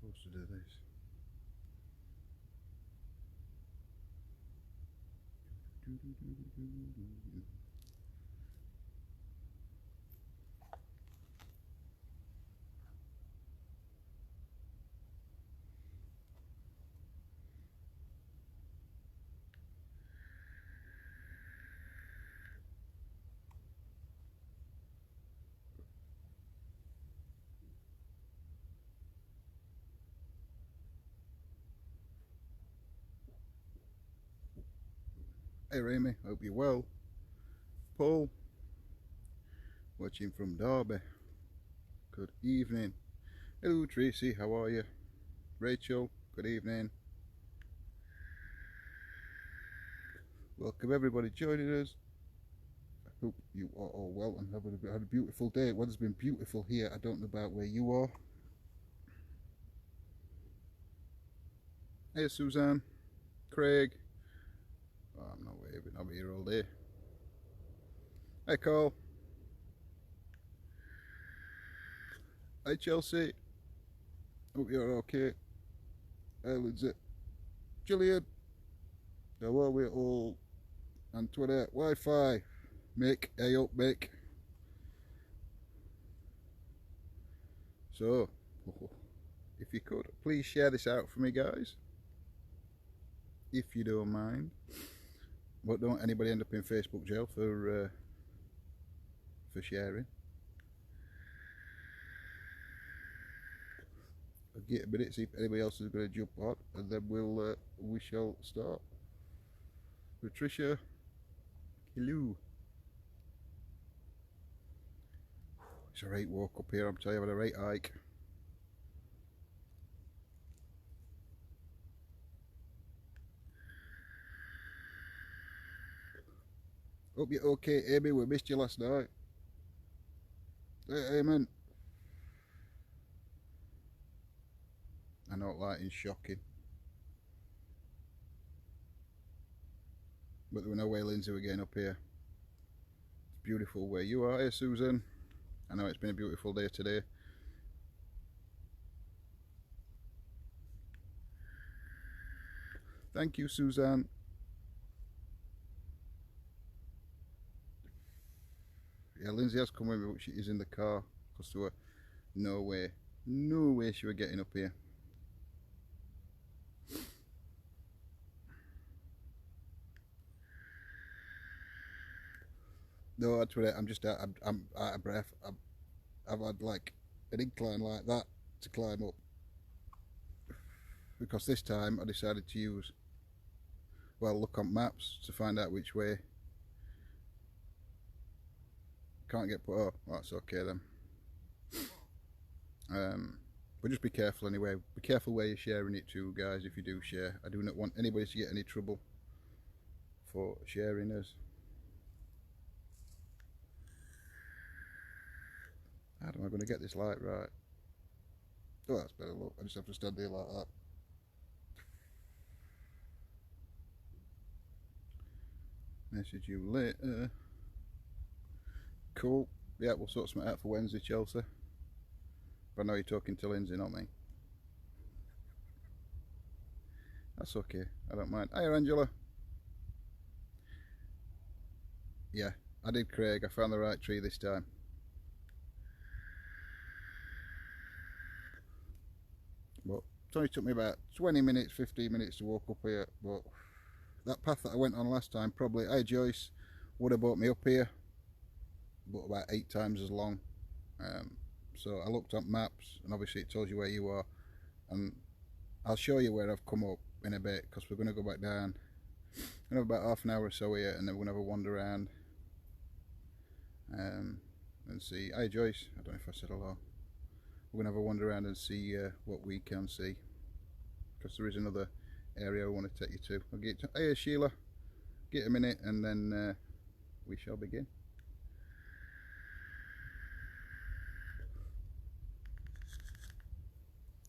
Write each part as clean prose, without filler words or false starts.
supposed to do this. Hey Remy, hope you're well. Paul, watching from Derby. Good evening. Hello Tracy, how are you? Rachel, good evening. Welcome everybody joining us. I hope you are all well and have had a beautiful day. Weather's been beautiful here. I don't know about where you are. Hey Suzanne, Craig. Oh, I'm not waving, I'll be here all day. Hey Carl. Hi Chelsea. Hope you're okay. Hey Lindsay. Gillian. How are we all? On Twitter, Wi-Fi. Mick, hey up Mick. So, if you could, please share this out for me guys. If you don't mind. But don't anybody end up in Facebook jail for sharing. I'll get a minute, see if anybody else is going to jump on, and then we shall start. Patricia, hello. It's a right walk up here, I'm telling you, I've had a right hike. Hope you're okay, Amy, we missed you last night. Hey, amen. I know lighting's shocking. But there were no way Lindsay were getting up here. It's beautiful where you are. Hey Susan. I know it's been a beautiful day today. Thank you, Suzanne. Yeah, Lindsay has come with me, but she is in the car because there were no way she were getting up here. No, actually, I'm out of breath. I've had like an incline like that to climb up because this time I decided to use, well, look on maps to find out which way. Can't get put. Oh, that's okay then. But just be careful anyway. Be careful where you're sharing it to, guys. If you do share, I do not want anybody to get any trouble for sharing us. How am I going to get this light right? Oh, that's better. Look, I just have to stand here like that. Message you later. Cool. Yeah, we'll sort something out for Wednesday, Chelsea. But I know you're talking to Lindsay, not me. That's okay. I don't mind. Hiya, Angela. Yeah, I did, Craig. I found the right tree this time. But it only took me about 20 minutes, 15 minutes to walk up here. But that path that I went on last time, probably, hey Joyce, would have brought me up here. But about 8 times as long. So I looked up maps, and obviously it tells you where you are. And I'll show you where I've come up in a bit, because we're going to go back down. We're going to have about half an hour or so here, and then we're going to have a wander around. And see. Hey Joyce, I don't know if I said hello. We're going to have a wander around and see what we can see, because there is another area I want to take you to. I'll get to, hey Sheila, get a minute and then we shall begin.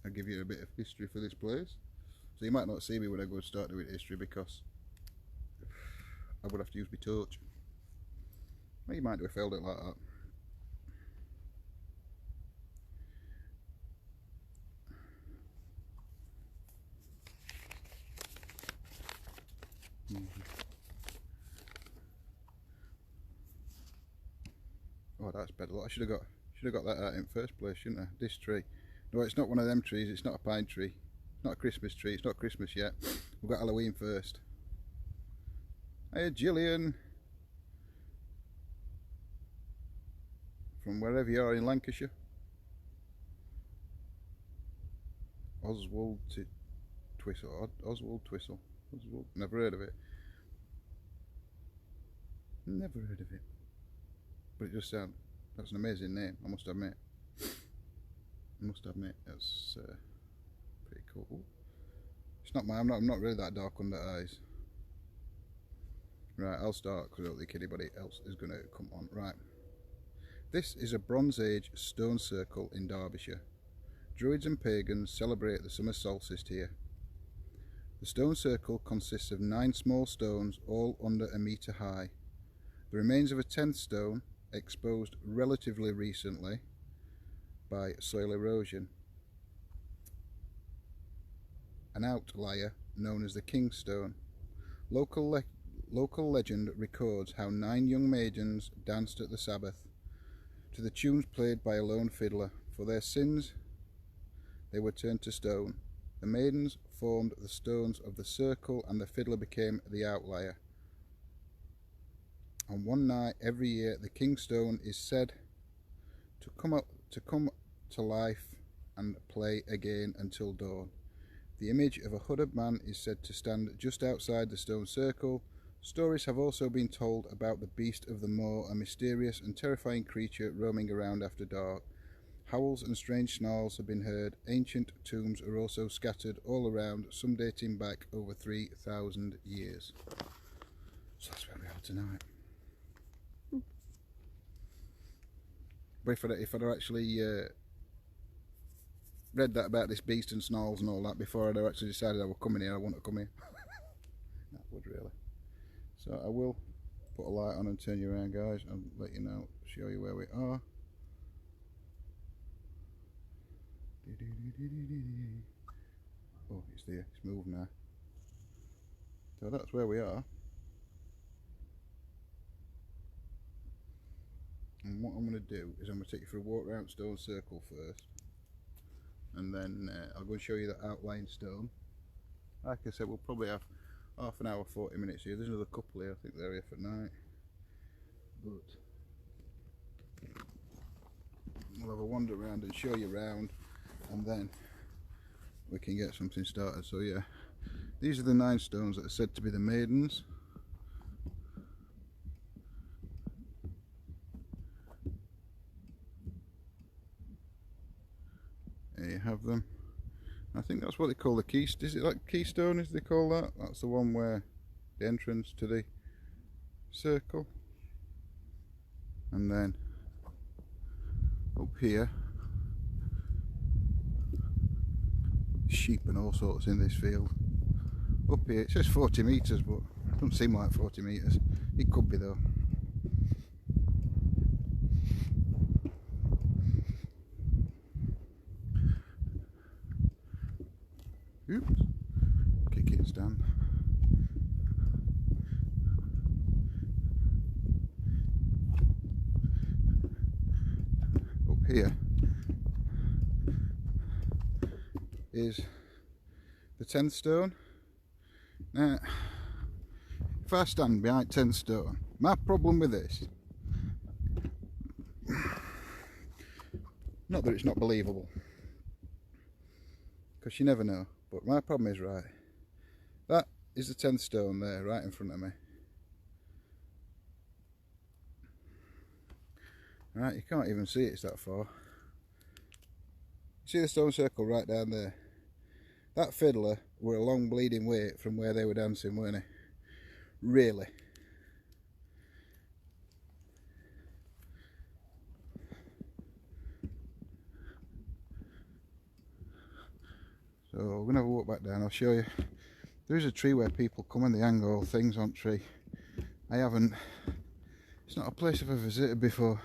I'll give you a bit of history for this place. So you might not see me when I go and start doing history, because I would have to use my torch. Well, you might do if I held it like that. Oh, that's better. Look, I should have got that out in first place, shouldn't I? This tree. No, it's not one of them trees. It's not a pine tree. It's not a Christmas tree. It's not Christmas yet. We've got Halloween first. Hey, Gillian. From wherever you are in Lancashire. Oswald Twistle. Oswald Twistle. Oswald. Never heard of it. Never heard of it. But it just sounds. That's an amazing name, I must admit. That's pretty cool. It's not I'm not really that dark under eyes. Right, I'll start because I don't think anybody else is going to come on. Right. This is a Bronze Age stone circle in Derbyshire. Druids and pagans celebrate the summer solstice here. The stone circle consists of 9 small stones, all under a metre high. The remains of a 10th stone, exposed relatively recently by soil erosion. An outlier known as the King's Stone. Local legend records how 9 young maidens danced at the Sabbath to the tunes played by a lone fiddler. For their sins they were turned to stone. The maidens formed the stones of the circle and the fiddler became the outlier. On one night every year the King's Stone is said to come to life and play again until dawn. The image of a hooded man is said to stand just outside the stone circle. Stories have also been told about the beast of the moor, a mysterious and terrifying creature roaming around after dark. Howls and strange snarls have been heard. Ancient tombs are also scattered all around, some dating back over 3,000 years. So that's where we are tonight. But if I'd actually read that about this beast and snarls and all that before I'd actually decided I was coming here, I want to come here. That would really. So I will put a light on and turn you around, guys, and let you know, show you where we are. Oh, it's there, it's moved now. So that's where we are. And what I'm going to do is I'm going to take you for a walk around stone circle first, and then I'll go and show you the outline stone. Like I said, we'll probably have half an hour, 40 minutes here. There's another couple here, I think they're here for night. But we'll have a wander around and show you around, and then we can get something started. So yeah, these are the 9 stones that are said to be the maidens. There you have them. I think that's what they call the keystone. Is it like keystone, is they call that? That's the one where the entrance to the circle. And then up here, sheep and all sorts in this field. Up here, it says 40 metres, but it doesn't seem like 40 metres. It could be though. Oops, kicking stand. Up here is the 10th stone. Now, if I stand behind 10th stone, my problem with this, not that it's not believable, because you never know. But my problem is, right, that is the 10th stone there, right in front of me. Right, you can't even see it's that far. See the stone circle right down there? That fiddler were a long bleeding way from where they were dancing, weren't he? Really. So we're going to have a walk back down. I'll show you. There is a tree where people come and they hang all things on tree. I haven't. It's not a place I've ever visited before.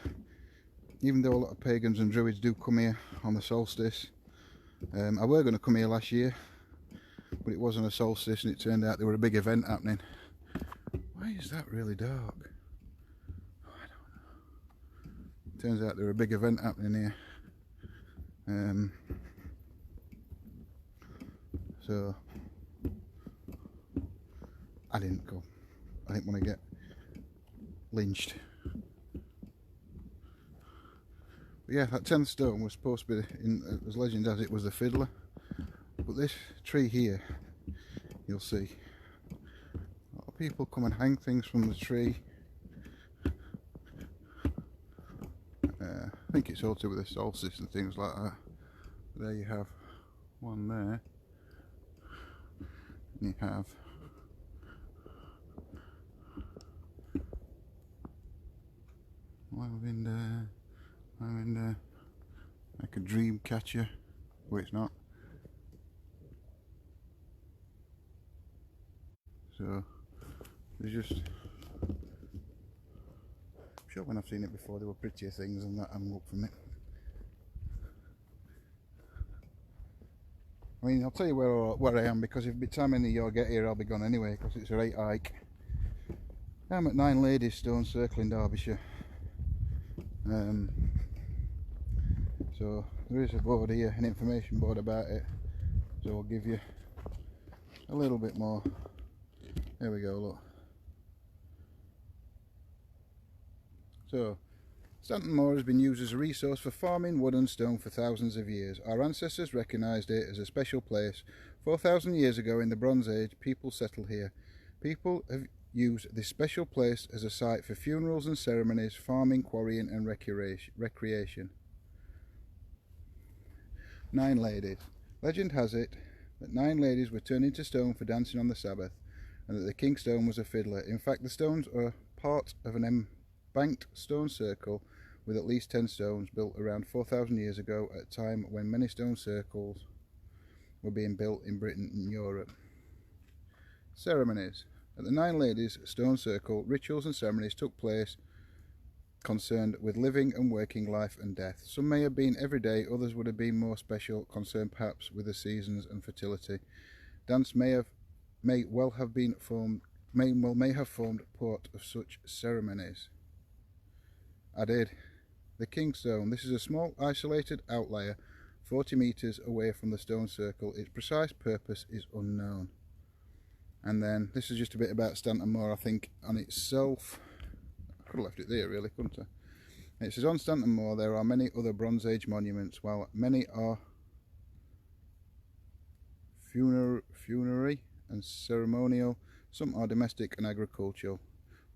Even though a lot of pagans and druids do come here on the solstice. I were going to come here last year, but it wasn't a solstice and it turned out there were a big event happening. Why is that really dark? Oh, I don't know. Turns out there's a big event happening here. So I didn't go. I didn't want to get lynched. But yeah, that 10th stone was supposed to be, as legend has it, was the fiddler. But this tree here, you'll see, a lot of people come and hang things from the tree. I think it's all to do with the solstice and things like that. There you have one there. And you have lavender, like a dream catcher. Oh, it's not. So there's just, I'm sure when I've seen it before there were prettier things than that. I'm up from it. I mean, I'll tell you where I am, because if by the time any of you get here I'll be gone anyway, because it's a right hike. I'm at 9 Ladies Stone Circle in Derbyshire. So there is a board here, an information board about it, so I'll give you a little bit more. There we go, look. So Stanton Moor has been used as a resource for farming wood and stone for thousands of years. Our ancestors recognised it as a special place. 4,000 years ago in the Bronze Age, people settled here. People have used this special place as a site for funerals and ceremonies, farming, quarrying and recreation. 9 Ladies. Legend has it that 9 ladies were turned into stone for dancing on the Sabbath, and that the king stone was a fiddler. In fact, the stones are part of an embanked stone circle with at least 10 stones built around 4,000 years ago, at a time when many stone circles were being built in Britain and Europe. Ceremonies. At the 9 Ladies Stone Circle, rituals and ceremonies took place concerned with living and working, life and death. Some may have been everyday, others would have been more special, concerned perhaps with the seasons and fertility. Dance may have formed part of such ceremonies. Added. The King's Stone. This is a small isolated outlier 40 metres away from the stone circle. Its precise purpose is unknown. And then this is just a bit about Stanton Moor, I think, on itself. I could have left it there really, couldn't I? It says, on Stanton Moor there are many other Bronze Age monuments. While many are funerary and ceremonial, some are domestic and agricultural.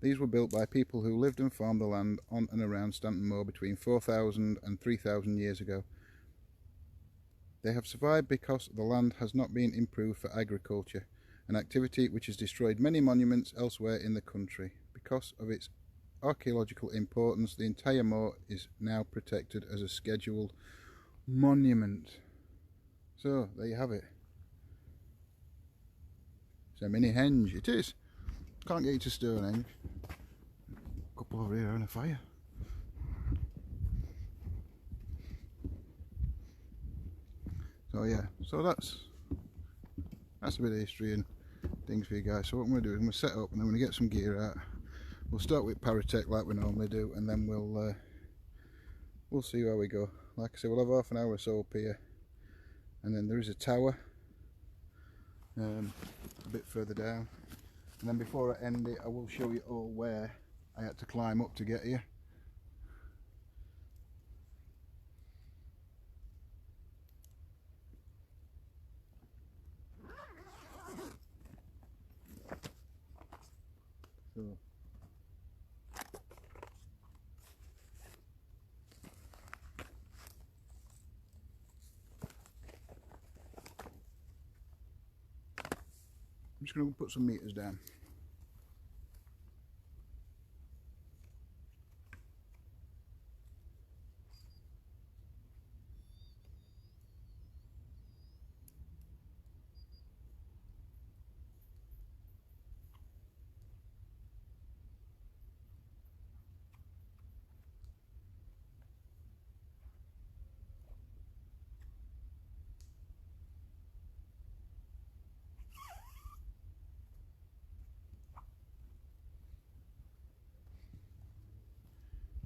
These were built by people who lived and farmed the land on and around Stanton Moor between 4,000 and 3,000 years ago. They have survived because the land has not been improved for agriculture, an activity which has destroyed many monuments elsewhere in the country. Because of its archaeological importance, the entire moor is now protected as a scheduled monument. So, there you have it. It's a mini henge, it is. Can't get you to Stonehenge. A couple over here on a fire. So yeah, so that's a bit of history and things for you guys. So what I'm going to do is I'm going to set up and I'm going to get some gear out. We'll start with Paratech like we normally do, and then we'll see where we go. Like I said, we'll have half an hour or so up here, and then there is a tower a bit further down, and then before I end it I will show you all where I had to climb up to get here. So I'm just going to put some meters down.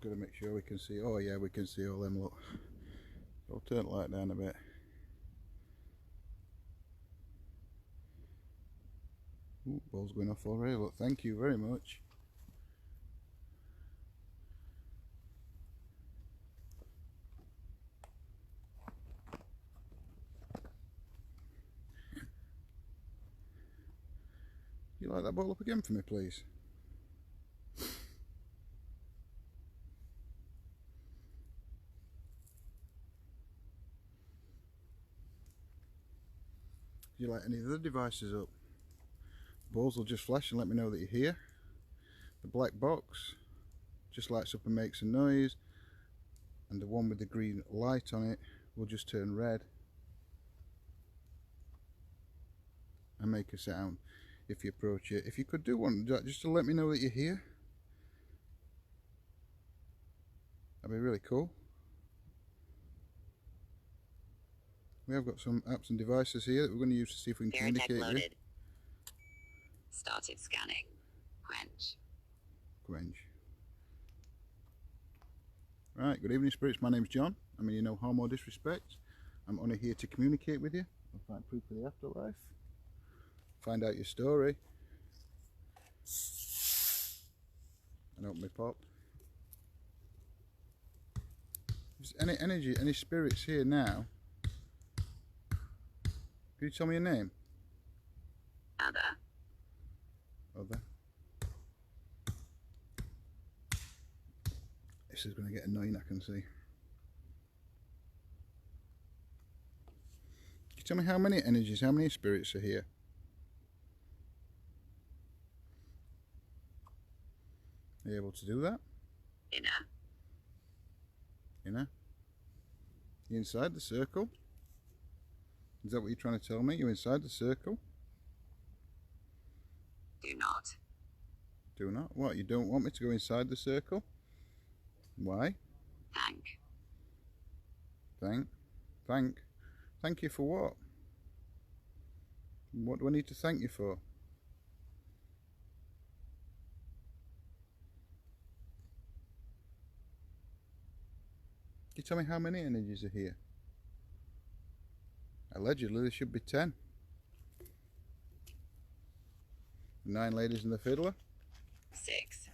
got to make sure we can see. Oh yeah, we can see all them, look. I'll turn the light down a bit. Ooh, ball's going off already, look, thank you very much. You light that ball up again for me, please? Do you light any of the devices up? Balls will just flash and let me know that you're here. The black box just lights up and makes a noise, and the one with the green light on it will just turn red and make a sound if you approach it. If you could do one just to let me know that you're here, that'd be really cool. We have got some apps and devices here that we're going to use to see if we can communicate with. Started scanning. Quench. Right, good evening spirits, my name's John. I mean, you know, harm or disrespect. I'm only here to communicate with you and find proof of the afterlife. Find out your story. And open my pop. If there's any energy, any spirits here now, can you tell me your name? Other. This is going to get annoying, I can see. Can you tell me how many energies, how many spirits are here? Are you able to do that? Inner? You inside the circle? Is that what you're trying to tell me? You're inside the circle? Do not. Do not? What, you don't want me to go inside the circle? Why? Thank you for what? What do I need to thank you for? Can you tell me how many energies are here? Allegedly there should be 10. 9 ladies and the fiddler? 6.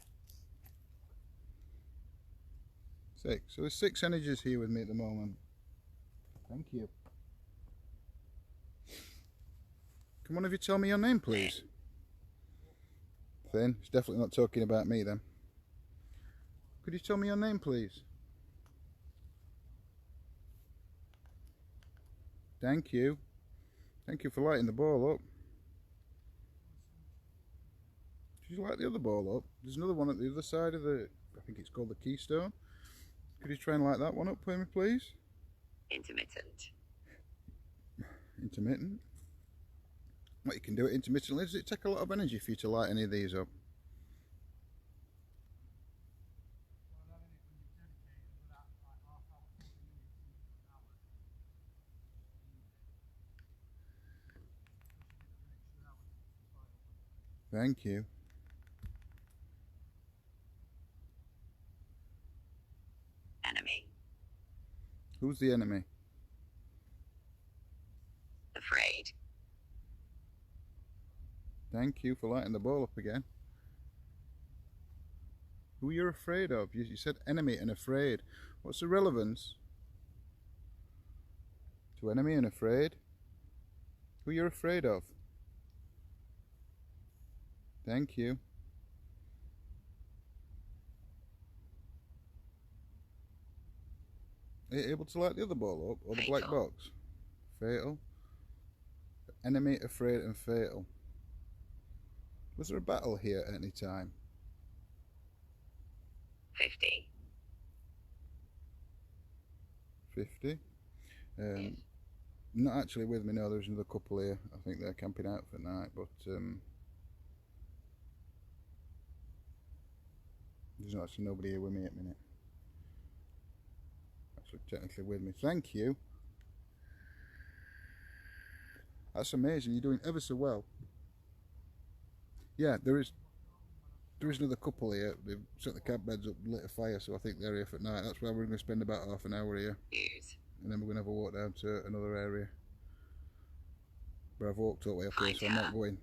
6. So there's 6 energies here with me at the moment. Thank you. Can one of you tell me your name, please? Thin. It's definitely not talking about me then. Could you tell me your name, please? Thank you. Thank you for lighting the ball up. Did you light the other ball up? There's another one at the other side of the, I think it's called the keystone. Could you try and light that one up for me, please? Intermittent. Intermittent? Well, you can do it intermittently. Does it take a lot of energy for you to light any of these up? Thank you. Enemy. Who's the enemy? Afraid. Thank you for lighting the ball up again. Who you're afraid of? You said enemy and afraid. What's the relevance to enemy and afraid? Who you're afraid of? Thank you. Are you able to light the other ball up, or the black box? Fatal. Enemy, afraid and fatal. Was there a battle here at any time? 50. 50. Not actually with me, no, there's another couple here. I think they're camping out for the night, but there's not actually nobody here with me at the minute. Actually, technically with me. Thank you. That's amazing. You're doing ever so well. Yeah, there is. There is another couple here. They've set the cab beds up, lit a fire, so I think they're here for night. That's where we're going to spend about half an hour here. News. And then we're going to have a walk down to another area. But I've walked all the way up here, so I'm not going.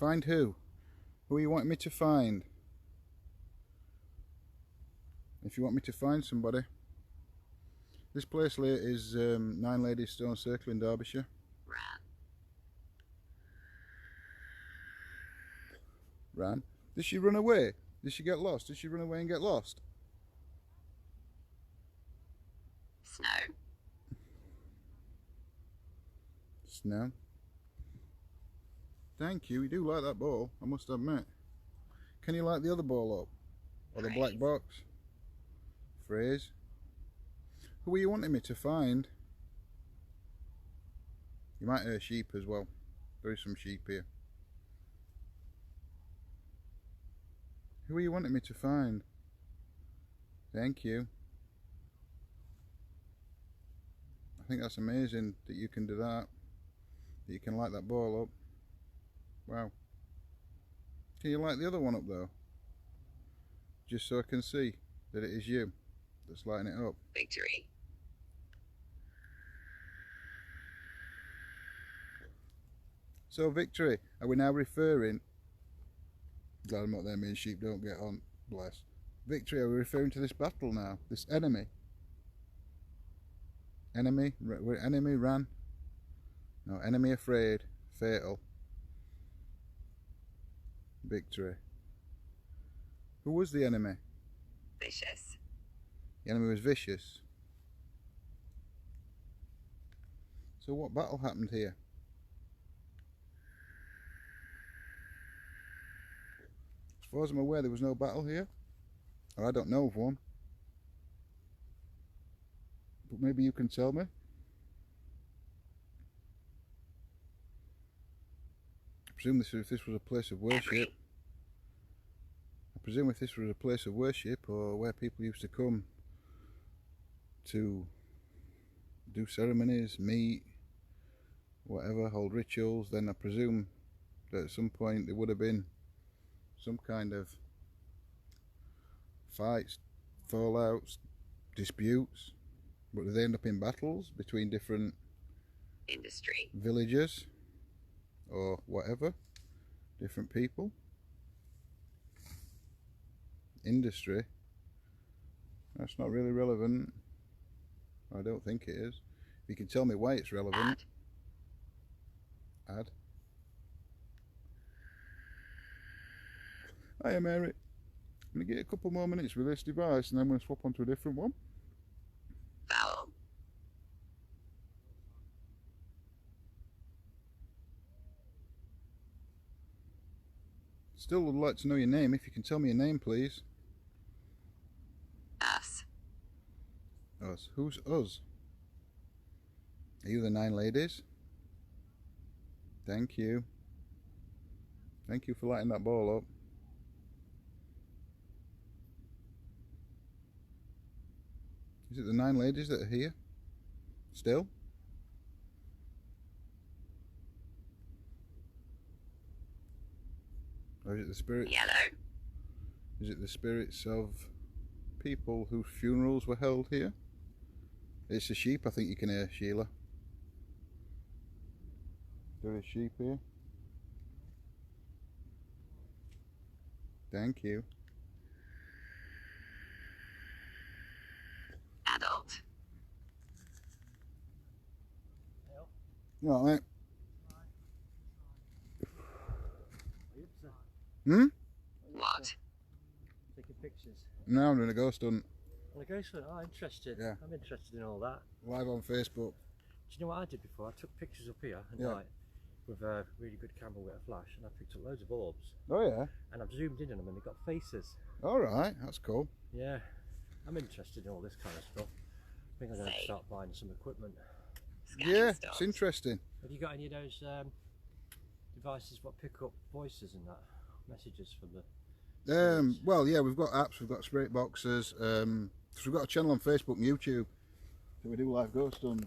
Find who? Who are you wanting me to find? If you want me to find somebody. This place is 9 Ladies Stone Circle in Derbyshire. Ran. Did she run away? Did she get lost? Did she run away and get lost? Snow. Snow. Thank you. You do like that ball, I must admit. Can you light the other ball up? Or the black box? Phrase. Who are you wanting me to find? You might hear sheep as well. There is some sheep here. Who are you wanting me to find? Thank you. I think that's amazing that you can do that. That you can light that ball up. Wow. Can you light the other one up though? Just so I can see that it is you that's lighting it up. Victory. So Victory, are we now referring... Glad I'm not there, me and sheep don't get on, bless. Victory, are we referring to this battle now? This enemy? Enemy? Enemy ran? No, enemy afraid. Fatal. Victory. Who was the enemy? Vicious. The enemy was vicious. So what battle happened here? As far as I'm aware, there was no battle here. Or I don't know of one. But maybe you can tell me. I presume if this was a place of worship. I presume if this was a place of worship or where people used to come to do ceremonies, meet, whatever, hold rituals, then I presume that at some point there would have been some kind of fights, fallouts, disputes, but did they end up in battles between different Industry. villages or whatever, different people? Industry, that's not really relevant. I don't think it is. If you can tell me why it's relevant. Add. Hiya Mary. I'm going to get a couple more minutes with this device and then I'm going to swap onto a different one. Vowel. Still would like to know your name. If you can tell me your name, please. Us. Us. Who's us? Are you the 9 ladies? Thank you. Thank you for lighting that ball up. Is it the 9 ladies that are here? Still? Or is it the spirits? Yellow. Is it the spirits of people whose funerals were held here? It's a sheep, I think you can hear, Sheila. There is sheep here. Thank you. Adult. You all right, mate? What? Taking pictures. No, I'm doing a ghost hunt. Well, a ghost hunt. Oh, interested. Yeah. I'm interested in all that. Live on Facebook. Do you know what I did before? I took pictures up here at Yeah. night with a really good camera with a flash, and I picked up loads of orbs, Oh yeah? and I've zoomed in on them, and they've got faces. Alright, that's cool. Yeah, I'm interested in all this kind of stuff. I think I'm going to start buying some equipment. Scanning Yeah, stars. it's interesting. Have you got any of those devices what pick up voices and that? Messages from the... Well, yeah, we've got apps, we've got spirit boxes. So we've got a channel on Facebook and YouTube. So we do live ghost hunts.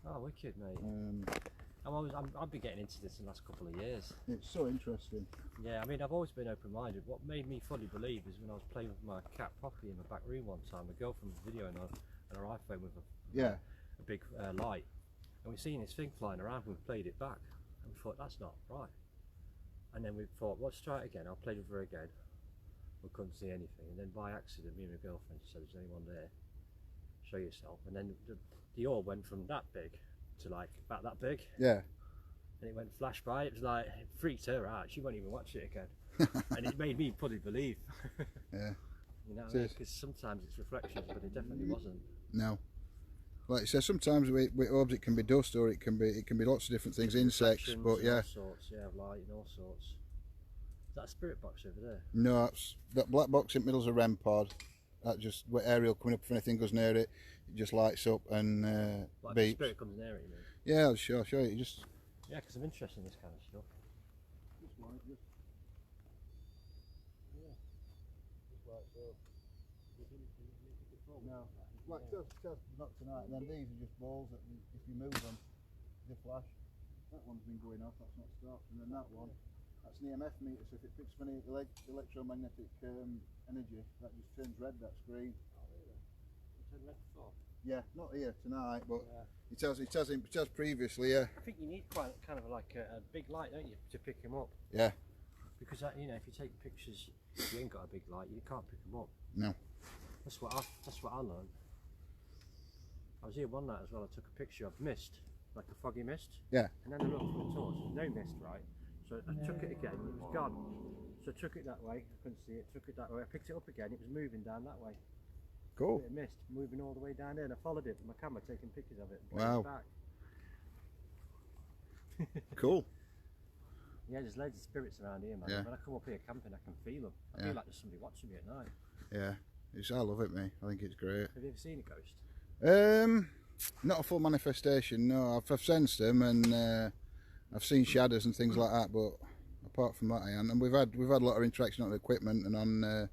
Oh, wicked, mate. I've been getting into this in the last couple of years. It's so interesting. Yeah, I mean, I've always been open-minded. What made me fully believe is when I was playing with my cat Poppy in my back room one time. A girlfriend was videoing on her iPhone with a big light, and we seen this thing flying around. And we played it back, and we thought that's not right. And then we thought, let's try it again. I played with her again. We couldn't see anything, and then by accident, me and my girlfriend said, "Is anyone there? Show yourself." And then the orb went from that big to like about that big. Yeah. And it went flash by. It was like, it freaked her out. She won't even watch it again. And it made me fully believe. Yeah. You know what I mean? Because sometimes it's reflections, but it definitely wasn't. No. Like you said, sometimes with orbs it can be dust, or it can be lots of different things, insects. But yeah. All sorts, yeah, light and all sorts. Is that a spirit box over there? No, that black box in the middle's a REM pod. That just with aerial coming up, if anything goes near it, it just lights up and Like beeps. the spirit comes near it, you mean? Yeah, I'll show you. You just. Yeah, because I'm interested in this kind of stuff. Just like this. Yeah. Just like so. No, like just not tonight. And then these are just balls that if you move them, they flash. That one's been going off. That's not stopped. And then that one, that's an EMF meter. So if it picks up any electromagnetic energy, that just turns red. That screen. Oh really? It turned red before? Yeah, not here tonight, but yeah. it has previously. Yeah. I think you need quite kind of like a big light, don't you, to pick him up? Yeah. Because you know, if you take pictures, if you ain't got a big light, you can't pick them up. No. That's what I learned. I was here one night as well. I took a picture of mist, like a foggy mist. Yeah. And then I looked for the torch. There's no mist, right? So I took it again. It was gone. So I took it that way. I couldn't see it. Took it that way. I picked it up again. It was moving down that way. Cool. A bit of mist moving all the way down there, and I followed it with my camera, taking pictures of it. And wow. It back. Cool. Yeah, there's loads of spirits around here, man. Yeah. When I come up here camping, I can feel them. I feel like there's somebody watching me at night. Yeah. I love it, mate. I think it's great. Have you ever seen a ghost? Not a full manifestation. No, I've sensed them, and I've seen shadows and things like that. But apart from that, I haven't. And we've had a lot of interaction on the equipment and on,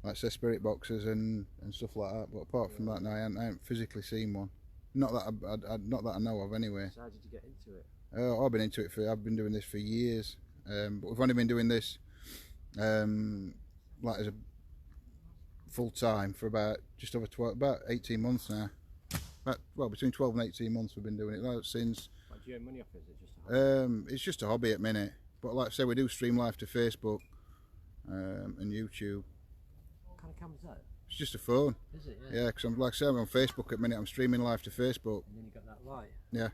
like say, spirit boxes and stuff like that. But apart from that, no, I haven't physically seen one. Not that I know of, anyway. So how did you get into it? I've been into it I've been doing this for years. But we've only been doing this, like as a full time for about just over 18 months now. Between 12 and 18 months we've been doing it. Like, since. Like, do you earn money off it? Is it just a hobby? It's just a hobby at the minute. But like I say, we do stream live to Facebook and YouTube. What kind of camera's that? It's just a phone. Is it? Yeah. Yeah, because I'm like I say, I'm on Facebook at the minute. I'm streaming live to Facebook. And then you got that light. Yeah.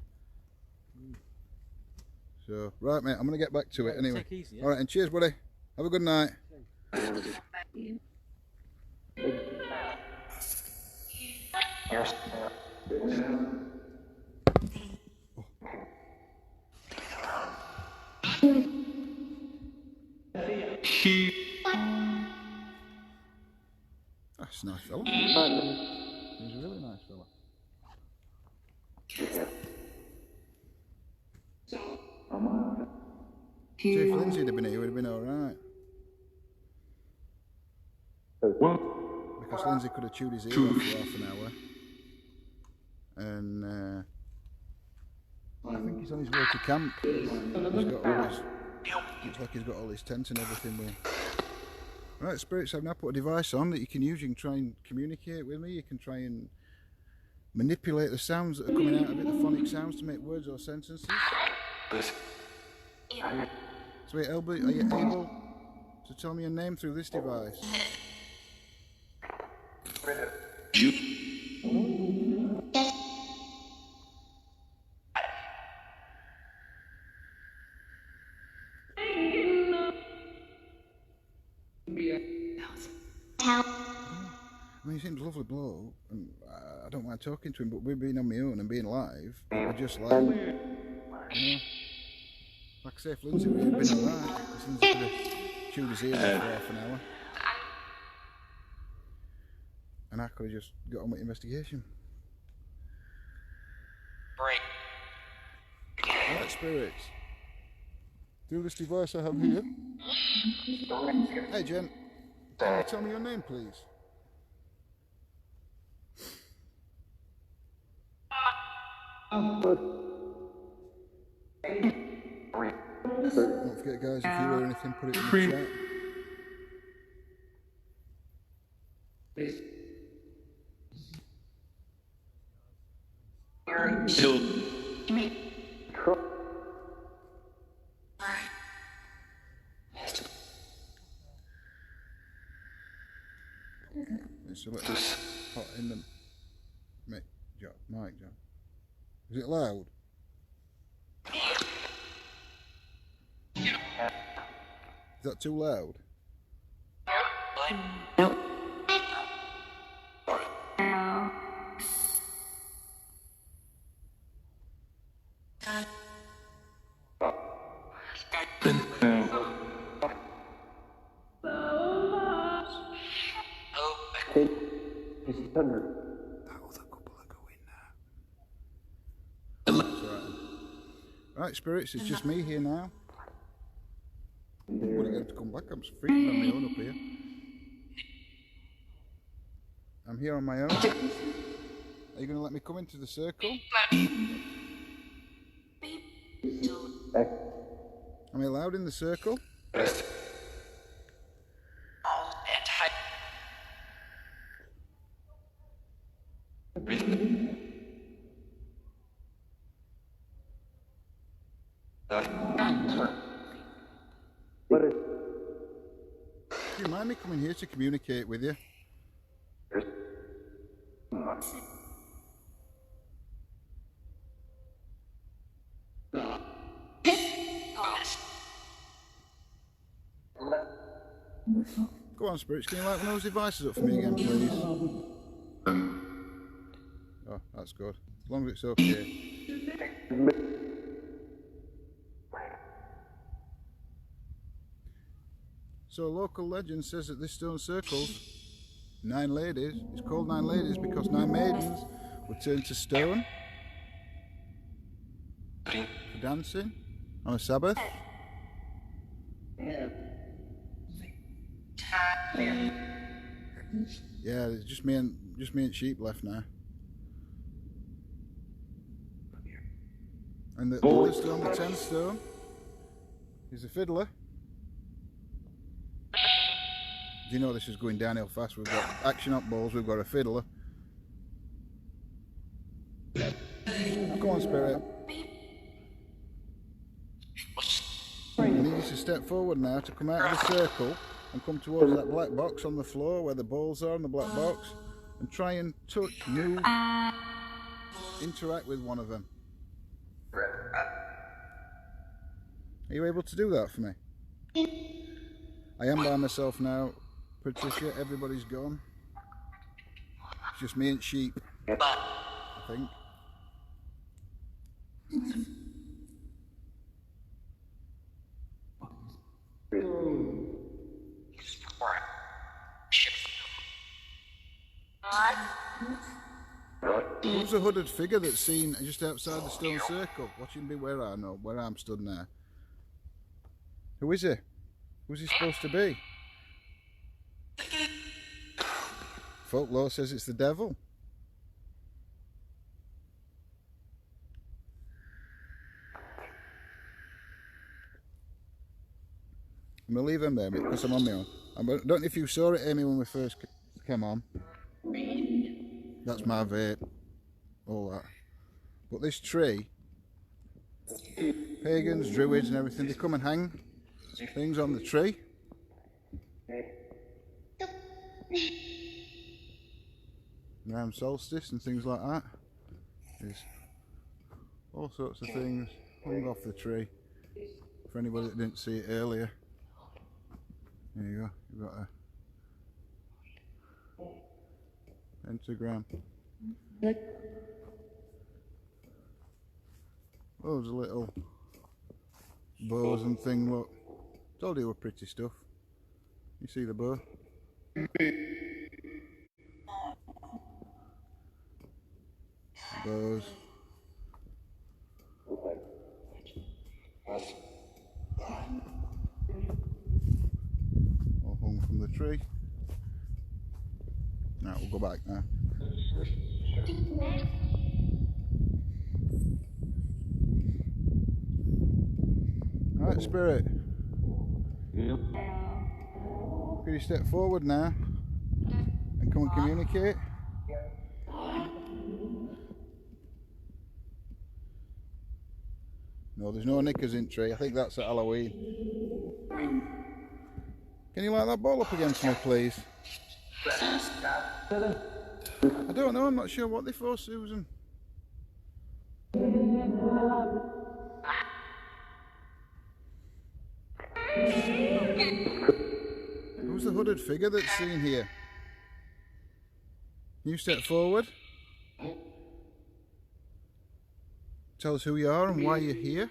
So right, mate, I'm gonna get back to it anyway. Take it easy, yeah? All right, and cheers, buddy. Have a good night. That's a nice fella. He's a really nice fella. See, if Lindsay had been here, it would have been alright. Because Lindsay could have chewed his ear off for half an hour. And I think he's on his way to camp. Looks like he's got all his tents and everything with him. Right, spirits, I've now put a device on that you can use. You can try and communicate with me. You can try and manipulate the sounds that are coming out of it, the phonic sounds, to make words or sentences. So, Elby, are you able to tell me your name through this device? I mean, he seems a lovely bloke, and I don't mind talking to him, but we've been on my own and being live, we're just like, you know, like I say, if Lindsay would have been alright, because Lindsay could have chewed his ear off for half an hour, and I could have just got on with the investigation. Alright, spirits, through this device I have here. Hey, Jen, can you tell me your name, please? forget, guys, if you hear anything, put it in the chat. It's a little hot in the mic, John. Is it loud? Is that too loud? No. That other couple are going now. That's alright. Right, spirits, it's just me here now. When I get to come back, I'm freaking on my own up here. I'm here on my own. Are you going to let me come into the circle? Am I allowed in the circle? Do you mind me coming here to communicate with you? Go on, spirits, can you light one of those devices up for me again, please? Oh, that's good. As long as it's okay. So a local legend says that this stone circles 9 ladies. It's called 9 ladies because 9 maidens were turned to stone for dancing on a Sabbath. Yeah, there's just me and sheep left now. And the other stone, the 10th stone, is a fiddler. Do you know this is going downhill fast? We've got action up balls, we've got a fiddler. Come on, spirit. I need you to step forward now to come out of the circle and come towards that black box on the floor where the balls are in the black box and try and touch, move, interact with one of them. Are you able to do that for me? I am by myself now, Patricia. Everybody's gone. It's just me and sheep, I think. Who's a hooded figure that's seen just outside the stone circle, watching me where I'm stood now? Who is he? Who's he supposed to be? Folklore says it's the devil. I'm going to leave him there because I'm on my own. I don't know if you saw it, Amy, when we first came on. That's my vape. All that. But this tree, pagans, druids and everything, they come and hang things on the tree. Around solstice and things like that. There's all sorts of things hung off the tree. For anybody that didn't see it earlier. There you go. You've got a pentagram. Loads of little bows and thing. Look, told you were pretty stuff. You see the bow? Bows. All hung from the tree. Now we'll go back now. Right, spirit. Could you step forward now and come and communicate? No, there's no knickers in tree. I think that's at Halloween. Can you light that ball up again for me, please? I don't know, I'm not sure what they're for, Susan. Who's the hooded figure that's seen here? Can you step forward? Tell us who you are and why you're here.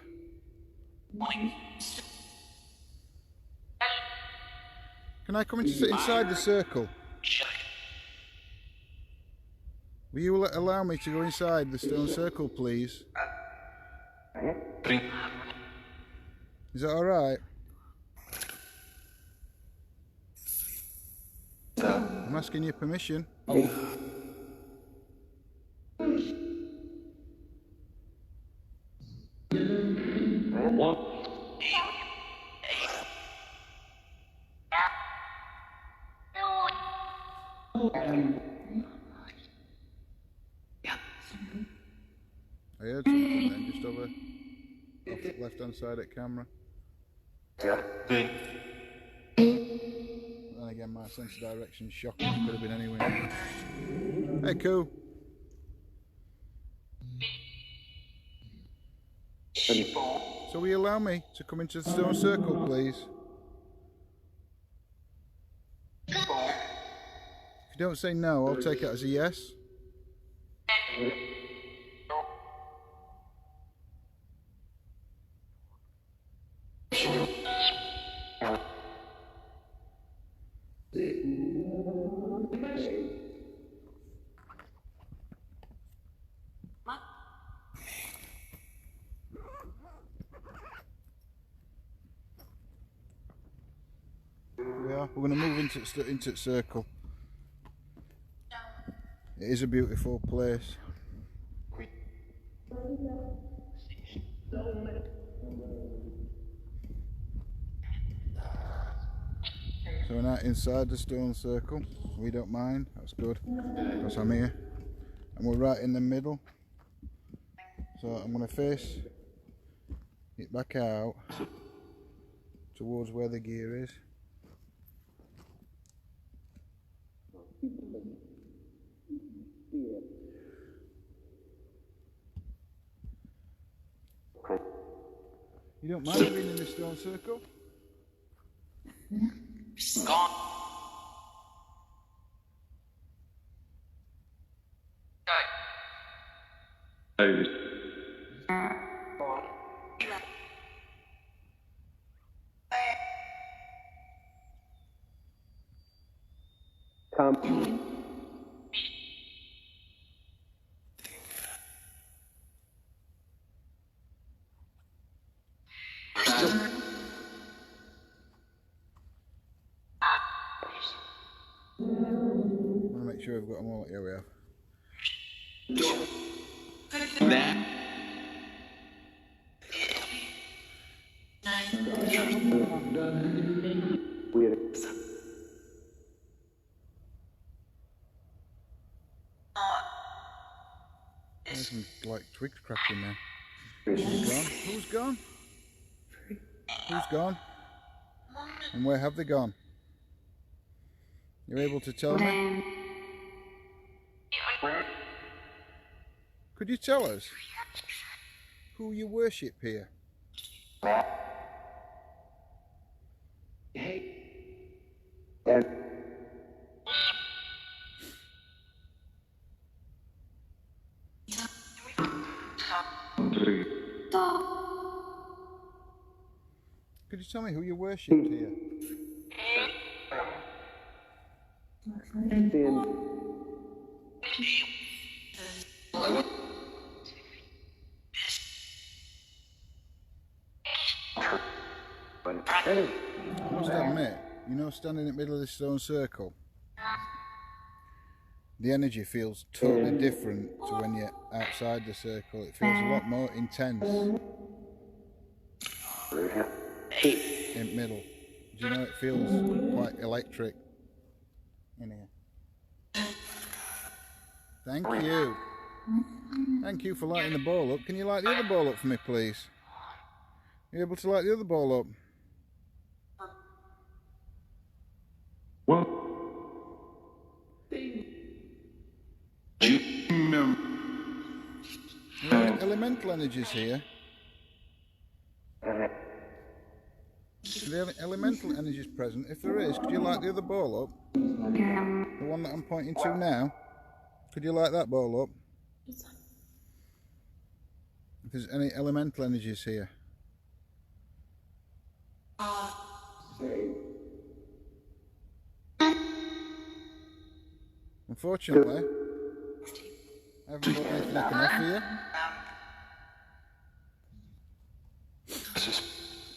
Can I come in to sit inside the circle? Will you allow me to go inside the stone circle, please? Is that alright? I'm asking your permission. I heard something then, just over off the left hand side at camera. And again, my sense of direction is shocking. It could have been anywhere. Hey, Koo. So will you allow me to come into the stone circle, please? If you don't say no, I'll take it as a yes. We're going to move into the circle. It is a beautiful place. So we're now inside the stone circle. We don't mind, that's good, because I'm here. And we're right in the middle. So I'm going to face it back out towards where the gear is. You don't mind being in the stone circle? I want to make sure we've got them all. Here we are. There's some like twigs cracking there. Who's gone? Who's gone? Who's gone? And where have they gone? You're able to tell me? Could you tell us who you worship here? Could you tell me who you worshipped here? I must admit, you know, standing in the middle of this stone circle, the energy feels totally different to when you're outside the circle. It feels a lot more intense in the middle. you know it feels quite electric in here. Thank you. Thank you for lighting the ball up. Can you light the other ball up for me, please? Are you able to light the other ball up? Elemental energies here. Are there elemental energies present? If there is, could you light the other ball up? The one that I'm pointing to now? Could you light that ball up? If there's any elemental energies here. Unfortunately, I haven't got anything I can offer you.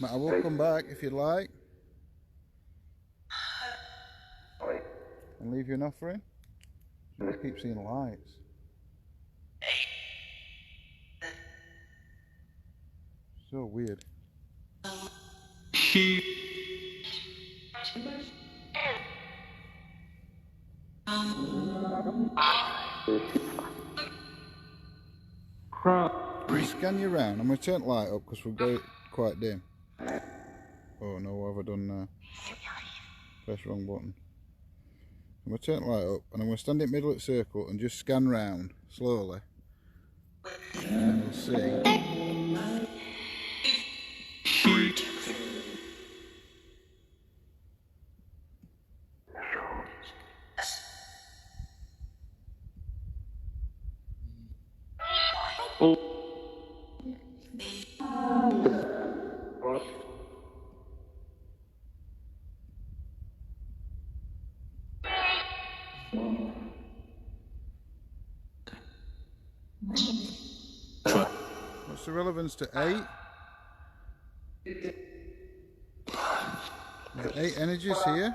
But I will come back if you'd like. And leave you an offering. I keep seeing lights. So weird. Scan you around. I'm going to turn the light up because we've got it quite dim. Oh no, what have I done now? Press wrong button. I'm going to turn the light up and I'm going to stand in the middle of the circle and just scan round slowly. And then we'll see. What's the relevance to 8? There's 8 energies here.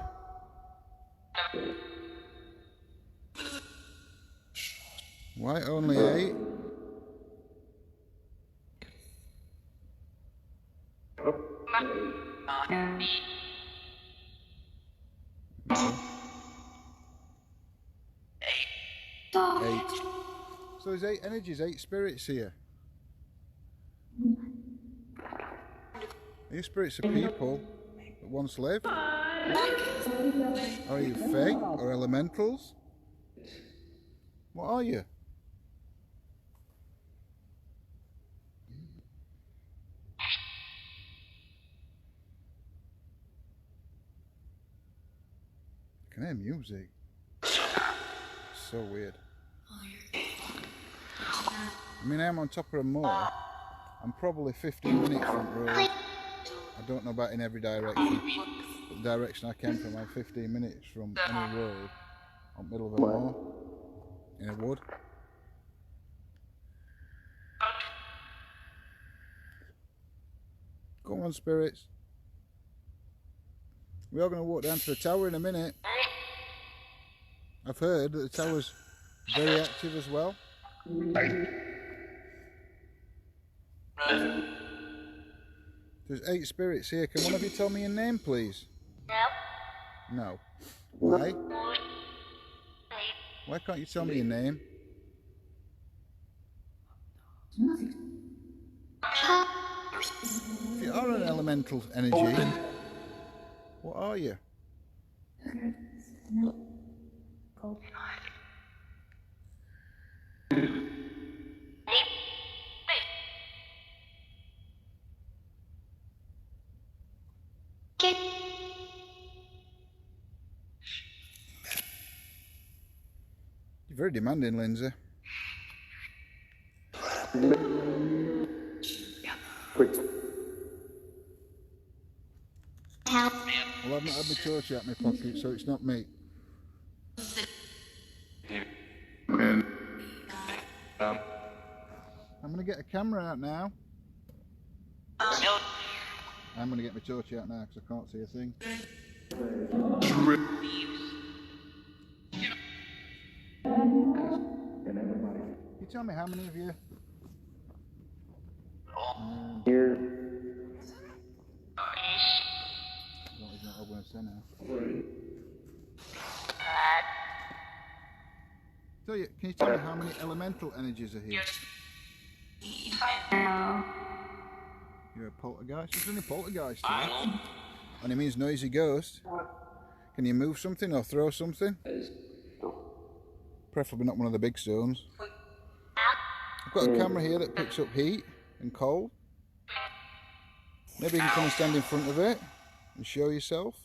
Why only 8? Eight. So there's 8 energies, 8 spirits here. Are you spirits of people that once lived? Are you fae or elementals? What are you? I can hear music. So weird. I mean, I'm on top of a moor. I'm probably 15 minutes from the road. I don't know about in every direction. But the direction I came from, I'm 15 minutes from any road on the middle of a moor in a wood. Come on, spirits. We are going to walk down to the tower in a minute. I've heard that the tower's very active as well. There's 8 spirits here. Can one of you tell me your name, please? No. No. Why? Why can't you tell me your name? If you are an elemental energy, what are you? You're very demanding, Lindsay. Well, I've not had my torch out of my pocket, so it's not me. I'm going to get a camera out now. I'm going to get my torch out now because I can't see a thing. Can you tell me how many of you? Here. say now? Can you tell me how many elemental energies are here? You're a poltergeist? Is there any poltergeist here? And it means noisy ghost. Can you move something or throw something? Preferably not one of the big stones. I've got a camera here that picks up heat and cold. Maybe you can come and stand in front of it and show yourself.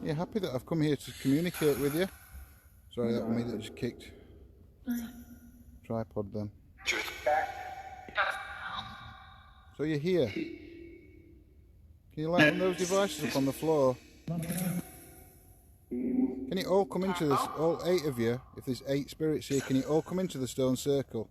You're happy that I've come here to communicate with you? Sorry, that was me that just kicked. Tripod then. So you're here. Can you lighten those devices up on the floor? Can you all come into this, all 8 of you, if there's 8 spirits here, can you all come into the stone circle?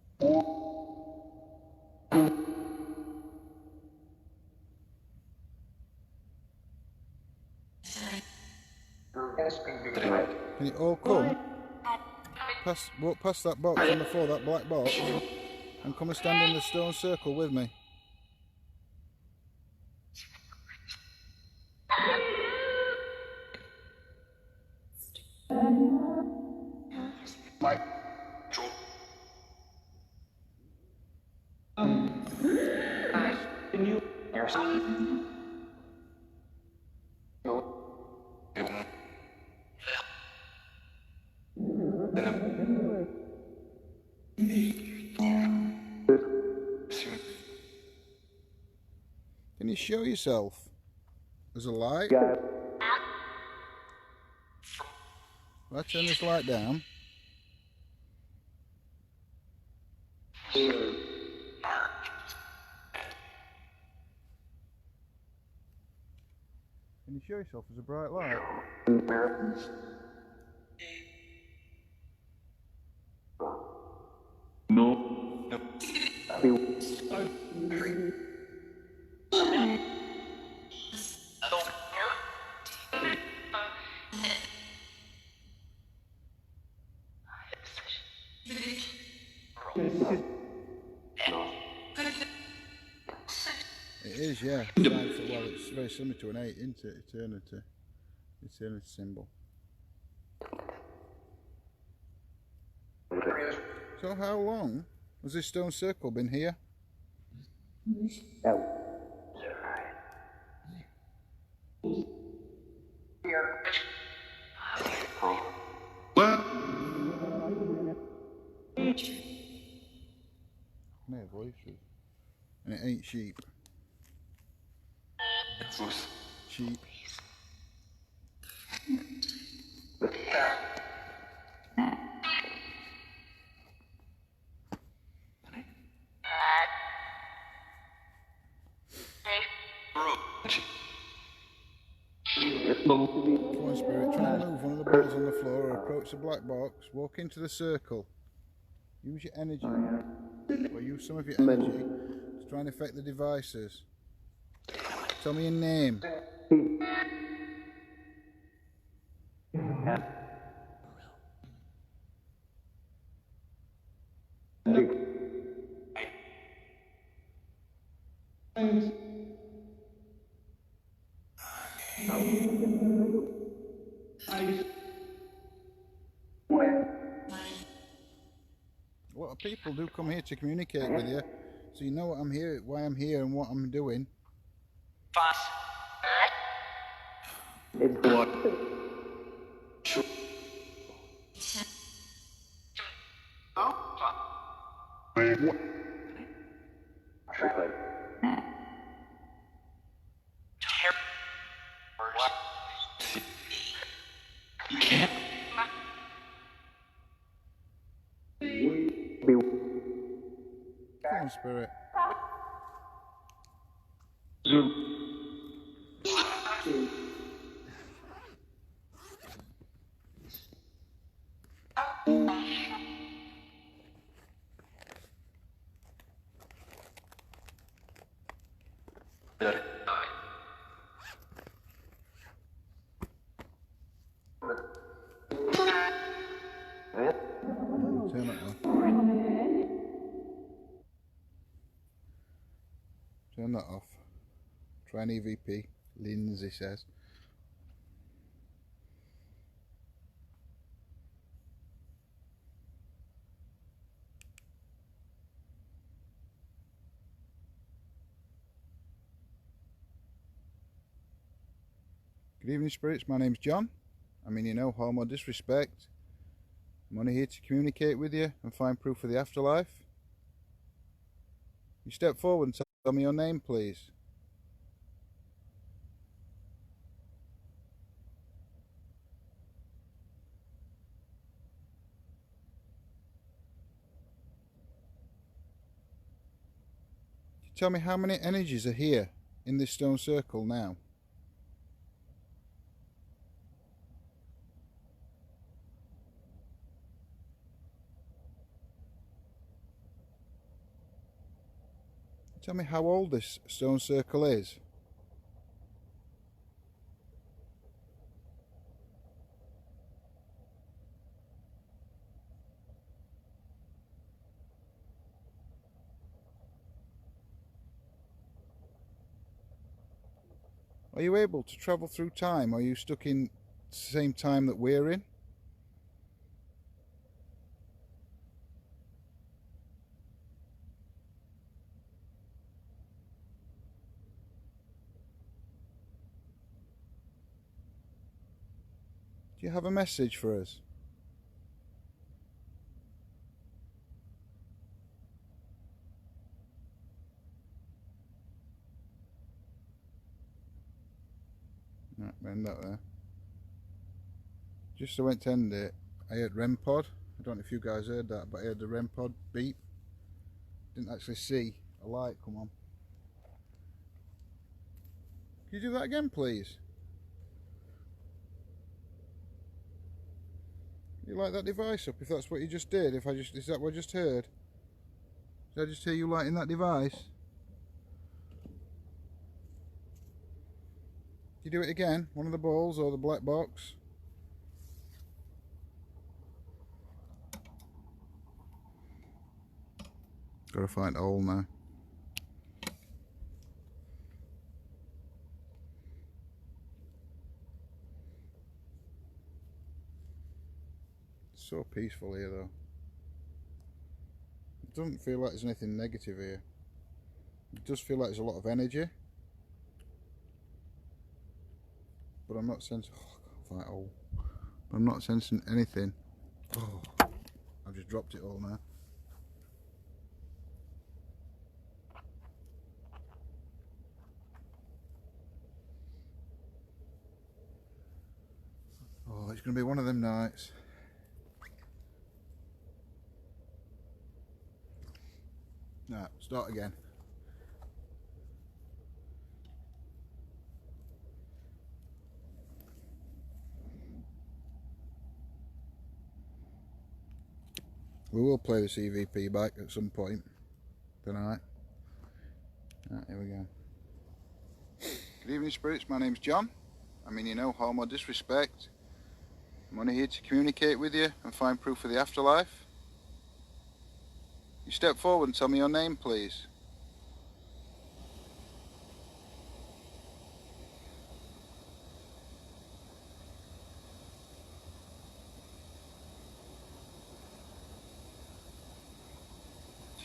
Can you all come? Walk past that box on the floor, that black box, and come and stand in the stone circle with me. Can you show yourself? There's a light. Let's turn this light down. Can you show yourself as a bright light? No. It is, yeah. Well, it's very similar to an 8, isn't it? Eternity. Eternity symbol. So how long has this stone circle been here? No voices. And it ain't sheep. Sheep. Come on, Spirit, try and move one of the balls on the floor or approach the black box, walk into the circle. Use your energy, or use some of your energy to try and affect the devices. Tell me your name. A lot of people do come here to communicate with you, so you know what I'm here, why I'm here, and what I'm doing. Come on, Spirit. Turn that off. Turn that off. Try an EVP, Lindsay says. Good evening, spirits. My name's John. I mean, you know, harm or disrespect. I'm only here to communicate with you and find proof of the afterlife. You step forward and tell me your name, please. Tell me how many energies are here in this stone circle now. Tell me how old this stone circle is. Are you able to travel through time? Are you stuck in the same time that we're in? Do you have a message for us? Right, end that there. Just so I went to end it, I heard REM pod. I don't know if you guys heard that, but I heard the REM pod beep. Didn't actually see a light come on. Can you do that again, please? You light that device up if that's what you just did. Is that what I just heard? Did I just hear you lighting that device? You do it again, one of the balls or the black box. Gotta find a hole now. It's so peaceful here though. It doesn't feel like there's anything negative here. It does feel like there's a lot of energy. But I'm not sensing. Oh, I can't find it all. I'm not sensing anything. Oh, I've just dropped it all now. Oh, it's going to be one of them nights. Right, start again. We will play the CVP back at some point tonight. Right, here we go. Good evening, spirits. My name's John. I mean, you know, harm or disrespect. I'm only here to communicate with you and find proof of the afterlife. You step forward and tell me your name, please.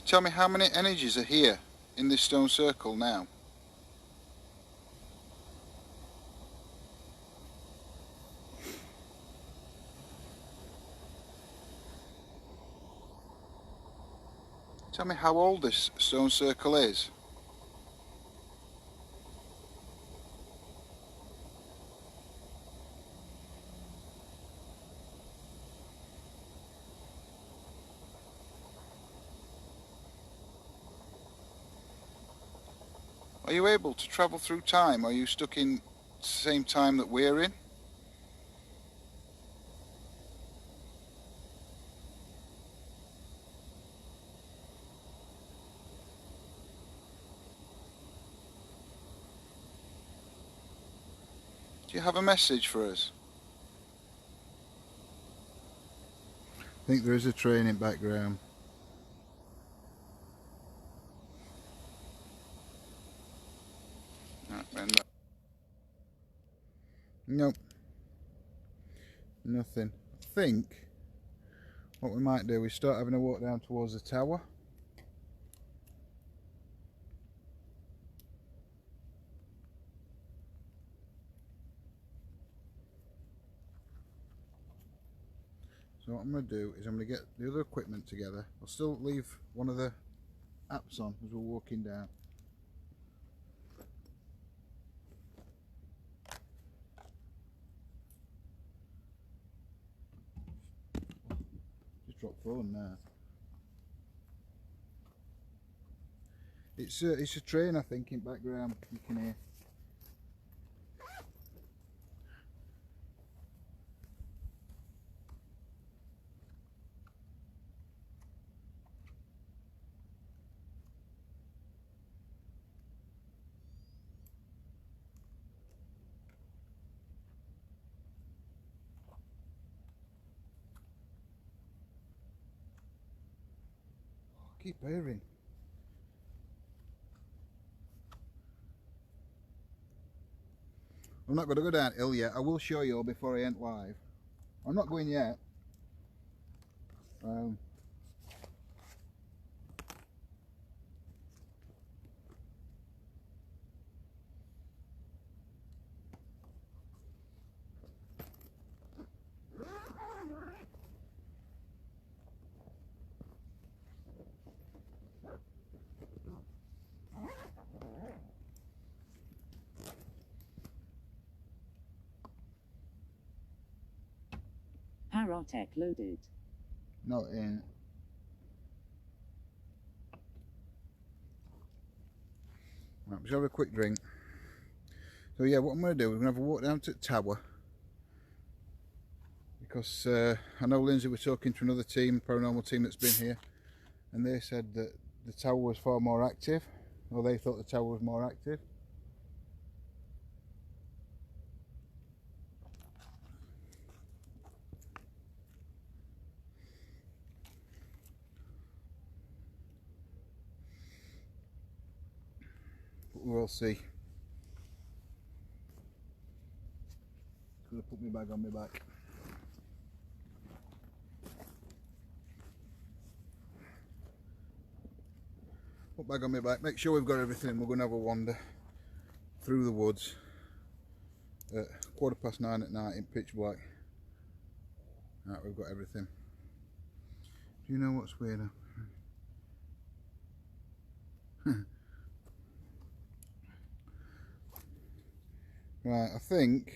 Tell me how many energies are here in this stone circle now. Tell me how old this stone circle is. Are you able to travel through time? Are you stuck in the same time that we're in? Do you have a message for us? I think there is a train in background. Nope. Nothing. I think what we might do is start having a walk down towards the tower. So what I'm going to do is I'm going to get the other equipment together. I'll still leave one of the apps on as we're walking down. Just dropped phone now. It's a train, I think, in background you can hear. Keep hearing. I'm not going to go downhill yet. I will show you before I end live. I'm not going yet. Parotech loaded. Not in. Right, just have a quick drink. So yeah, what I'm going to do, we're going to have a walk down to the tower. Because I know Lindsay was talking to another team, paranormal team that's been here. And they said that the tower was far more active. Or they thought the tower was more active. We'll see. It's going to put my bag on my back. Put bag on my back, make sure we've got everything. We're going to have a wander through the woods at 9:15 at night in pitch black. Right, we've got everything. Do you know what's weird? Right, I think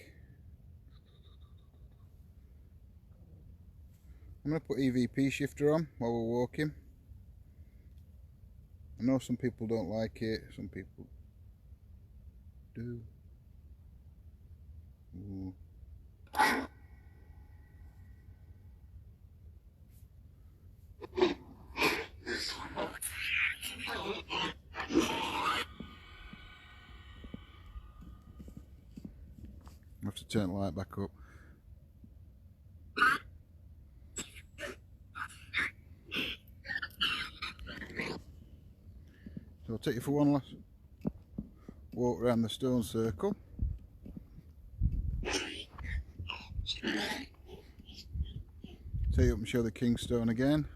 I'm going to put EVP shifter on while we're walking. I know some people don't like it, some people do. Ooh. I have to turn the light back up. So I'll take you for one last walk around the stone circle. Take you up and show the King Stone again.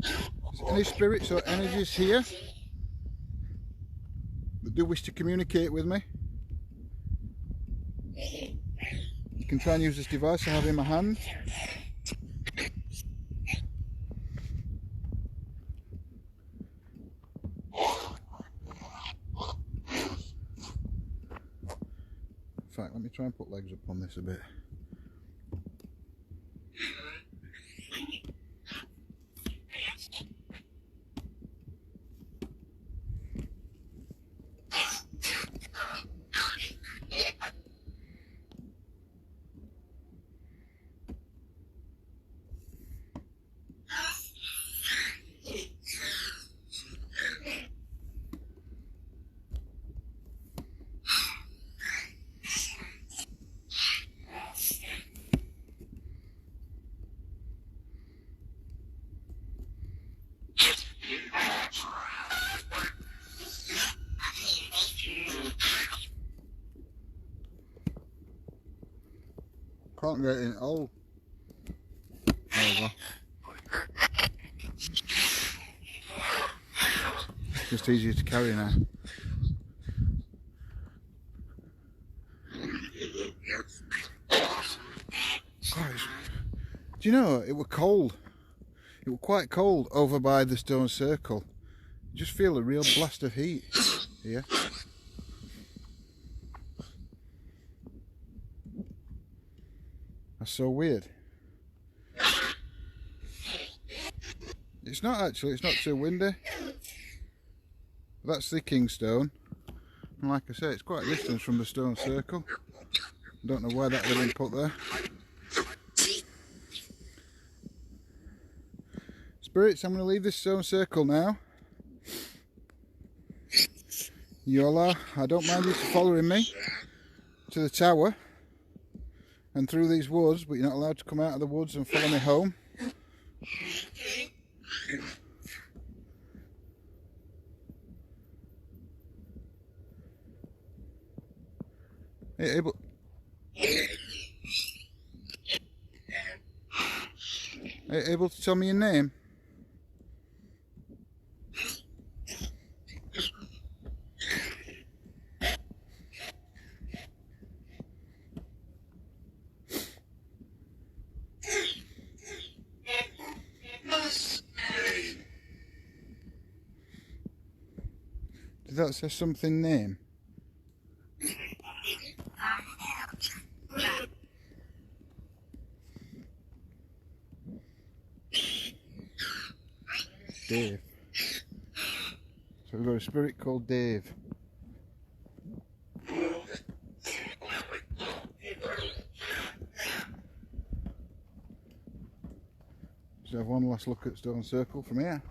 Is there any spirits or energies here that do wish to communicate with me? You can try and use this device I have in my hand. In fact, let me try and put legs up on this a bit. can't get it in. Oh. There we go. Just easier to carry now. Gosh. Do you know, it was cold. It was quite cold over by the stone circle. You just feel a real blast of heat here. That's so weird. It's not actually, it's not too windy. That's the Kingstone. And like I say, it's quite a distance from the stone circle. Don't know why that would have been put there. Spirits, I'm going to leave this stone circle now. Yola, I don't mind you following me to the tower and through these woods, but you're not allowed to come out of the woods and follow me home. Are you able to tell me your name? Did that say something name? Dave. So we've got a spirit called Dave. Just have one last look at Stone Circle from here.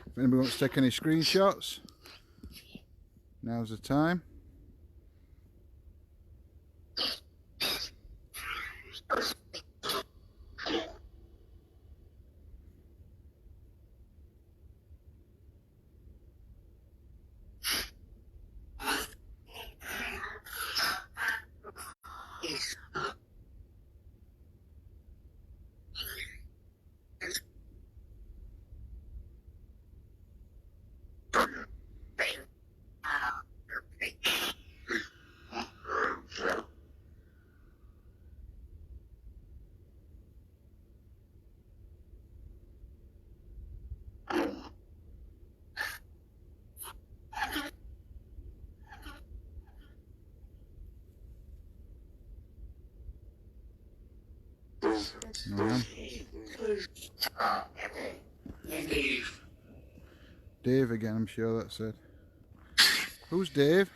If anybody wants to take any screenshots, now's the time. Dave again, I'm sure that's it. Who's Dave?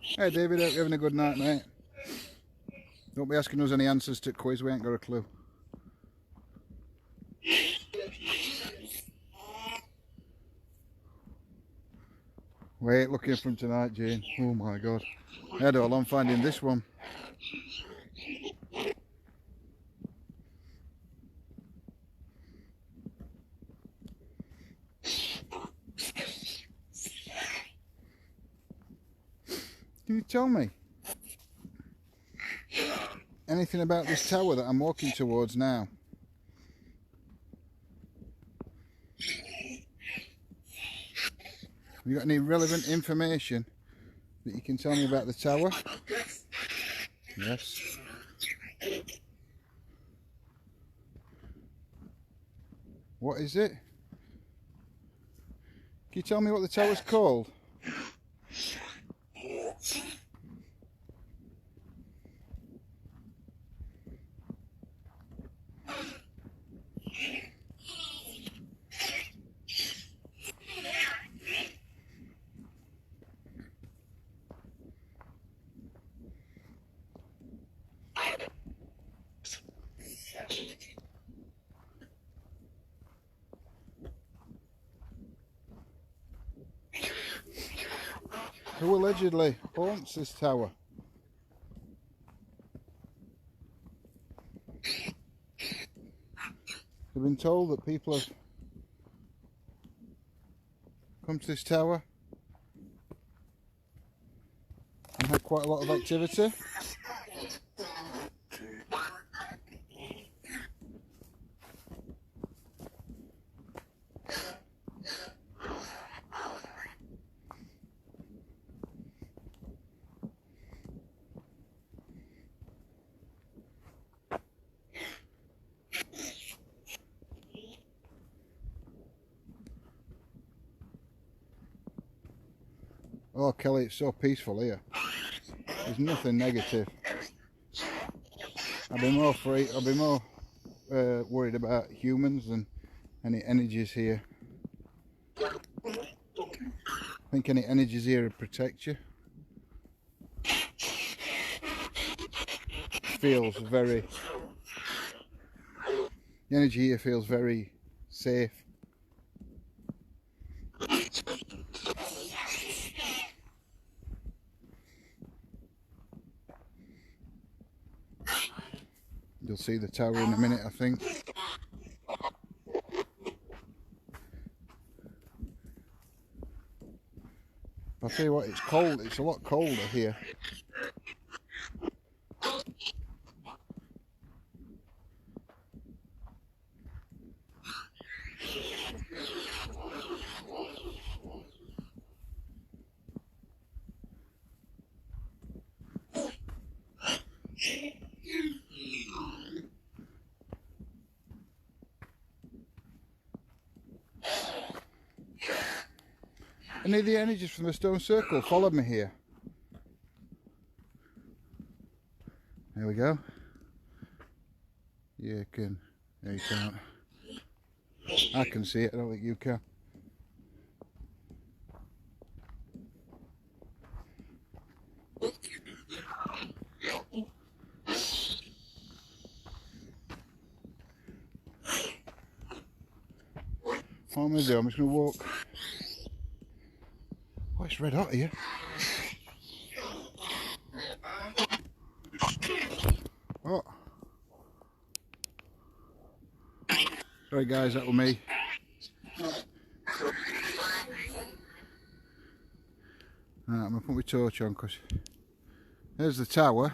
Hey David, hope you're having a good night, mate. Don't be asking us any answers to the quiz, we ain't got a clue. Wait, looking from tonight, Jane. Oh my god. I had all on finding this one. Can you tell me anything about this tower that I'm walking towards now? Have you got any relevant information that you can tell me about the tower? Yes. What is it? Can you tell me what the tower's called? who allegedly haunts this tower. They've been told that people have come to this tower and had quite a lot of activity. Oh Kelly, it's so peaceful here. There's nothing negative. I'd be more worried about humans than any energies here. I think any energies here would protect you. Feels very... The energy here feels very safe. You'll see the tower in a minute, I think. I'll tell you what, it's cold. It's a lot colder here. Any of the energies from the stone circle followed me here. There we go. You can... No, you can't. I can see it, I don't think you can. What I'm going to do, I'm just going to walk. Oh, it's red hot here. Oh. Sorry guys, that was me. Right, I'm going to put my torch on because there's the tower.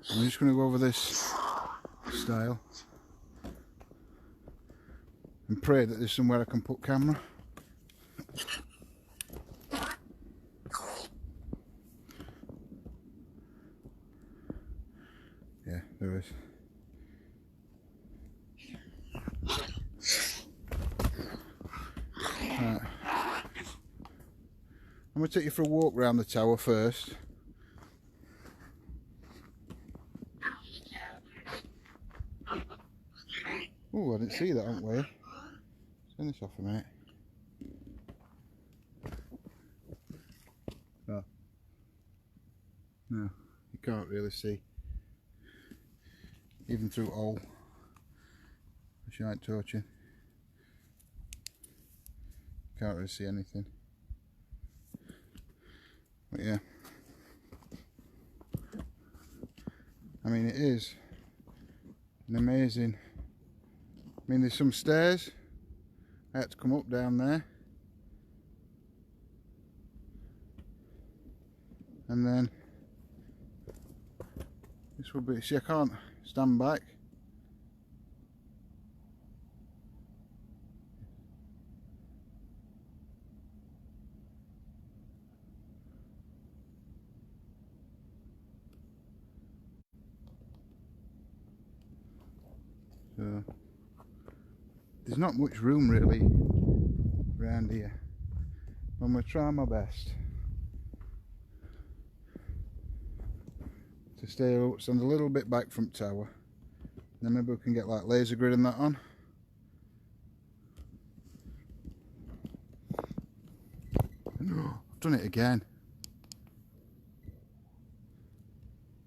I'm just going to go over this stile and pray that there's somewhere I can put camera. Yeah, there is. Right. I'm going to take you for a walk around the tower first. Oh, I didn't see that, haven't we? Turn this off a minute. Oh. No, you can't really see. Even through all the shite torching. Can't really see anything. But yeah. I mean, it is an amazing... I mean, there's some stairs. I had to come up down there. And then this would be, see, I can't stand back. So there's not much room really around here. I'm going to try my best to stand a little bit back from the tower. Then maybe we can get like laser grid and that on. I've done it again.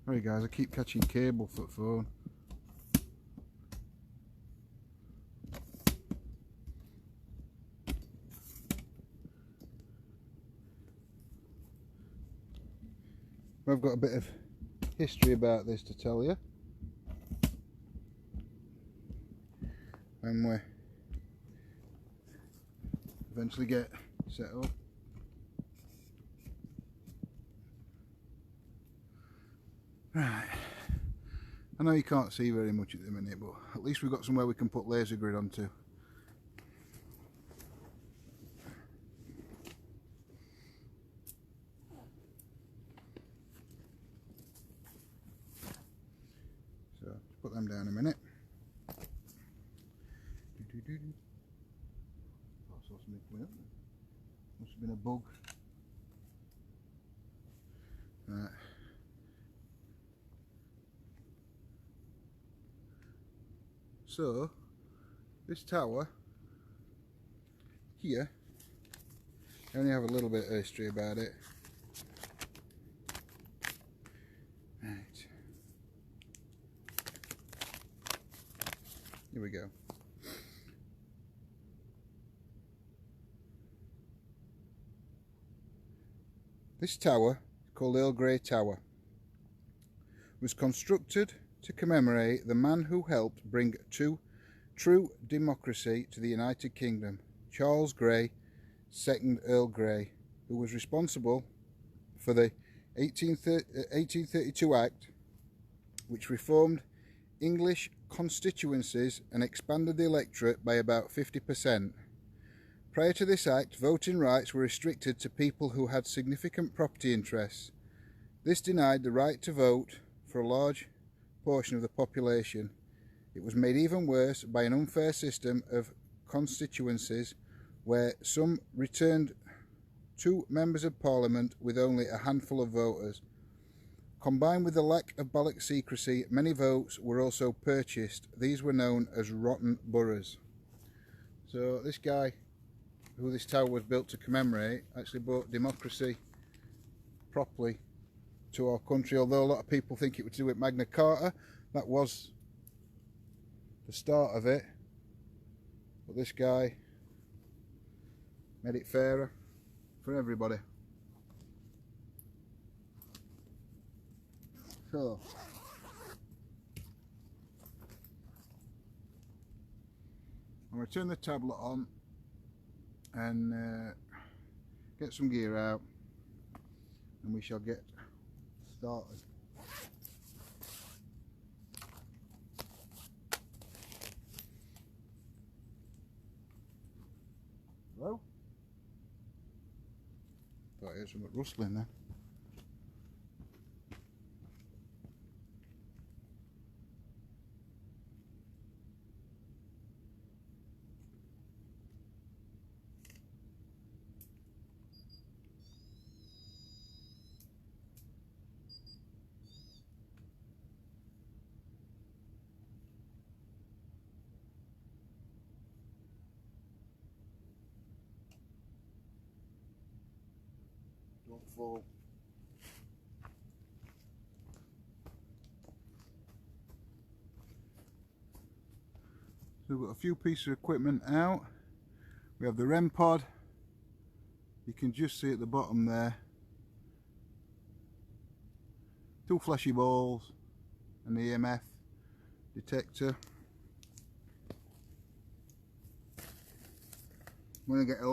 Sorry guys, I keep catching cable for the phone. I've got a bit of history about this to tell you. When we eventually get set up. Right. I know you can't see very much at the minute, but at least we've got somewhere we can put laser grid onto. So, put them down a minute. Must have been a bug. Right. So, this tower here, I only have a little bit of history about it. Right. Here we go. This tower, called Earl Grey Tower, was constructed to commemorate the man who helped bring true democracy to the United Kingdom, Charles Grey, 2nd Earl Grey, who was responsible for the 1832 Act, which reformed English constituencies and expanded the electorate by about 50%. Prior to this act, voting rights were restricted to people who had significant property interests. This denied the right to vote for a large portion of the population. It was made even worse by an unfair system of constituencies where some returned 2 members of parliament with only a handful of voters. Combined with the lack of ballot secrecy, many votes were also purchased. These were known as rotten boroughs. So this guy, who this tower was built to commemorate, actually brought democracy properly to our country, although a lot of people think it was to do with Magna Carta. That was the start of it, but this guy made it fairer for everybody. So I'm going to turn the tablet on and get some gear out, and we shall get started. Hello? Thought I heard something rustling there. Don't fall. So we've got a few pieces of equipment out. We have the REM pod. You can just see at the bottom there 2 flashy balls and the EMF detector. I'm going to get a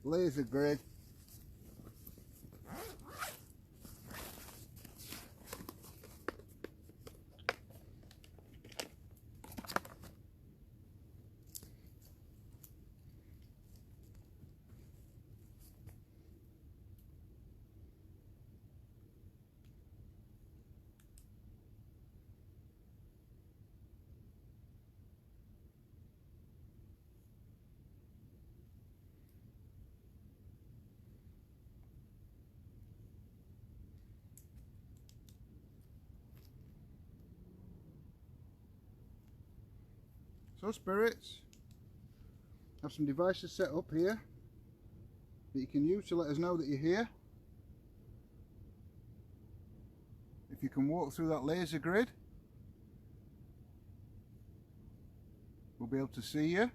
laser grid. So spirits, have some devices set up here. that you can use to let us know that you're here. If you can walk through that laser grid, we'll be able to see you.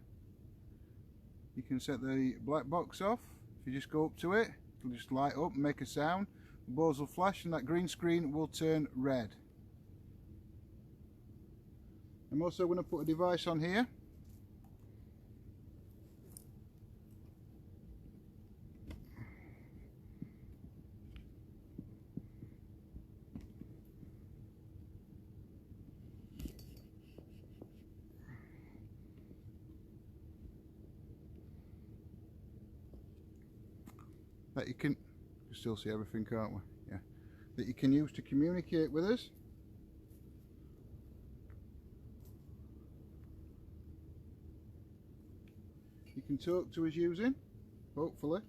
You can set the black box off. If you just go up to it, it'll just light up and make a sound. The balls will flash and that green screen will turn red. I'm also going to put a device on here. That you can still see everything, can't we? Yeah. That you can use to communicate with us. You can talk to us using, hopefully.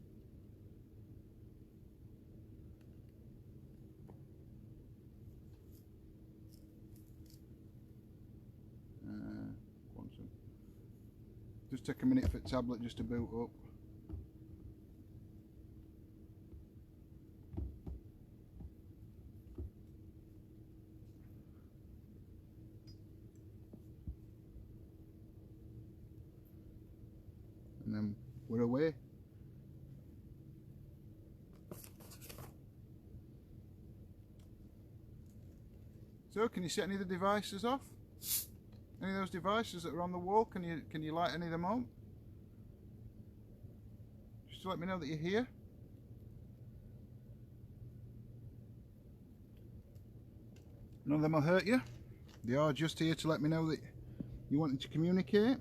Just take a minute for the tablet just to boot up. And then we're away. So, can you set any of the devices off? Any of those devices that are on the wall, can you light any of them on? Just to let me know that you're here. None of them will hurt you. They are just here to let me know that you wanted to communicate.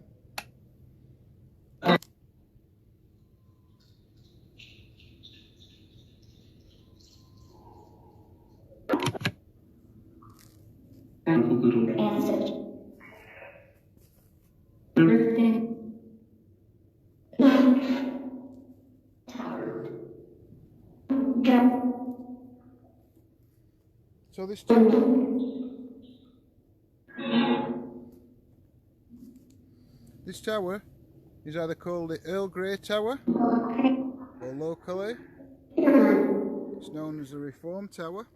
So this tower is either called the Earl Grey Tower, or locally it's known as the Reform Tower.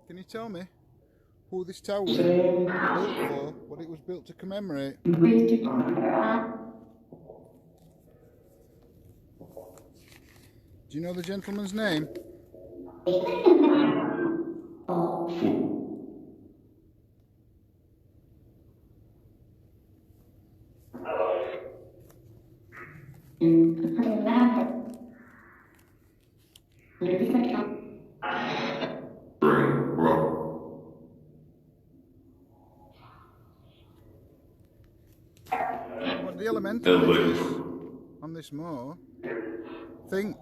Can you tell me who this tower was built for, what it was built to commemorate? Do you know the gentleman's name? What the elemental on this moor think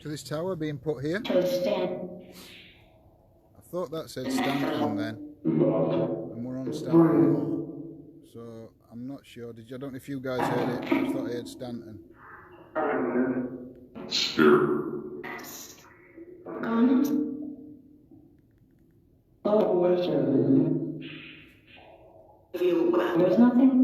to this tower being put here? I thought that said Stanton then, and we're on Stanton Moor, so I'm not sure. I don't know if you guys heard it. I thought I heard Stanton. There's nothing.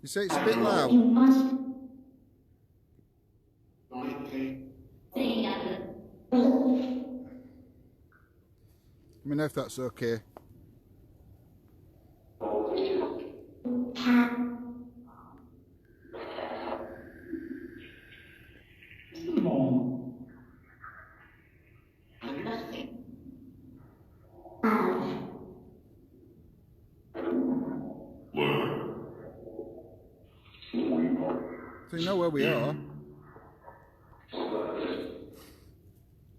You say it's a bit loud? You must. Let me know if that's okay. So you know where we are.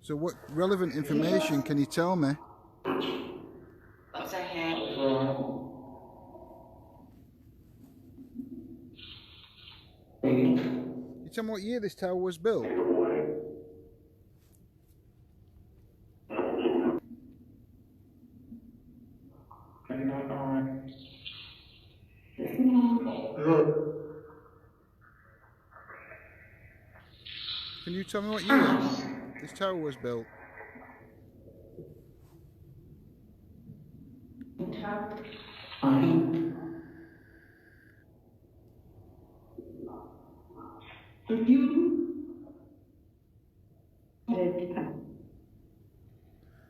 So what relevant information can you tell me? What's a head? You tell me what year this tower was built? Can you tell me what year this tower was built?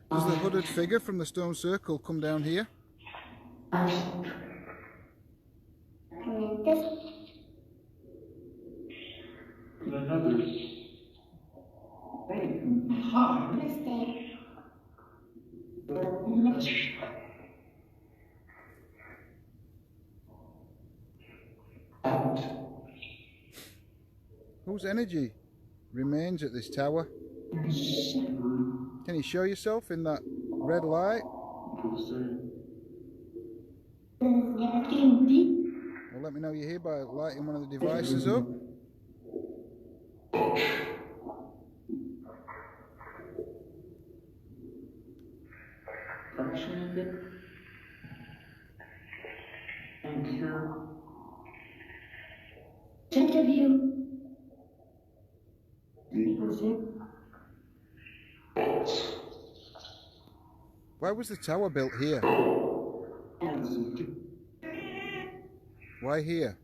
Does the hooded figure from the stone circle come down here? Whose energy remains at this tower? Can you show yourself in that red light? Well, let me know you're here by lighting one of the devices up. Why was the tower built here? Why here?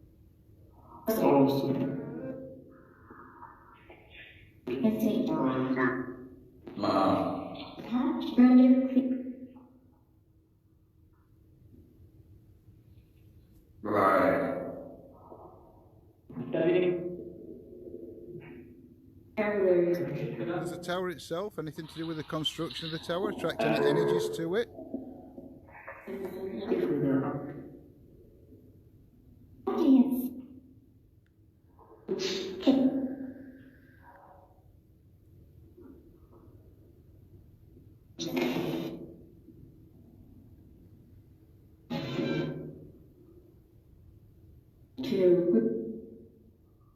Does the tower itself, anything to do with the construction of the tower, attract any energies to it?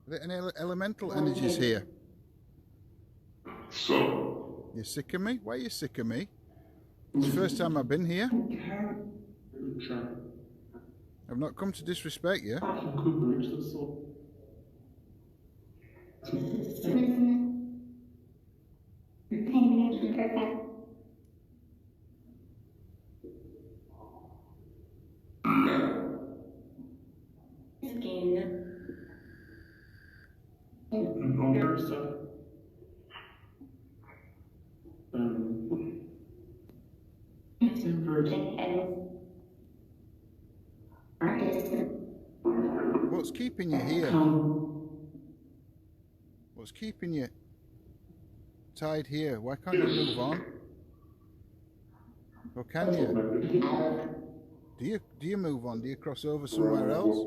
Are there any elemental energies here? You're sick of me? Why are you sick of me? It's the first time I've been here. I've not come to disrespect you. What's keeping you here? What's keeping you tied here? Why can't you move on? Or can you? Do you move on? Do you cross over somewhere else?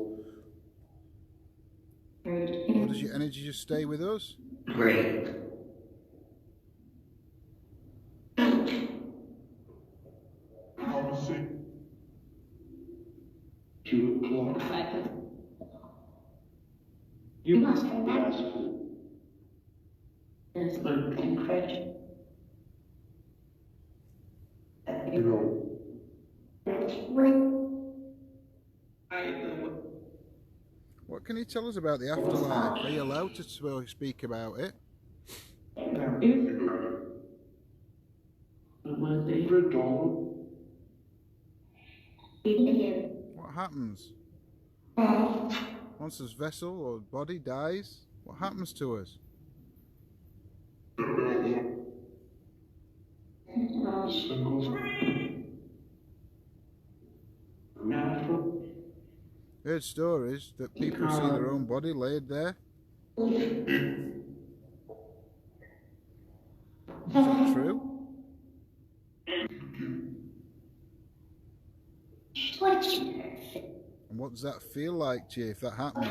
Or does your energy just stay with us? You must have that. What can you tell us about the afterlife? Are you allowed to speak about it? What happens? Once this vessel or body dies, what happens to us? Heard stories that people see their own body laid there. Is that true? And what does that feel like to you if that happens?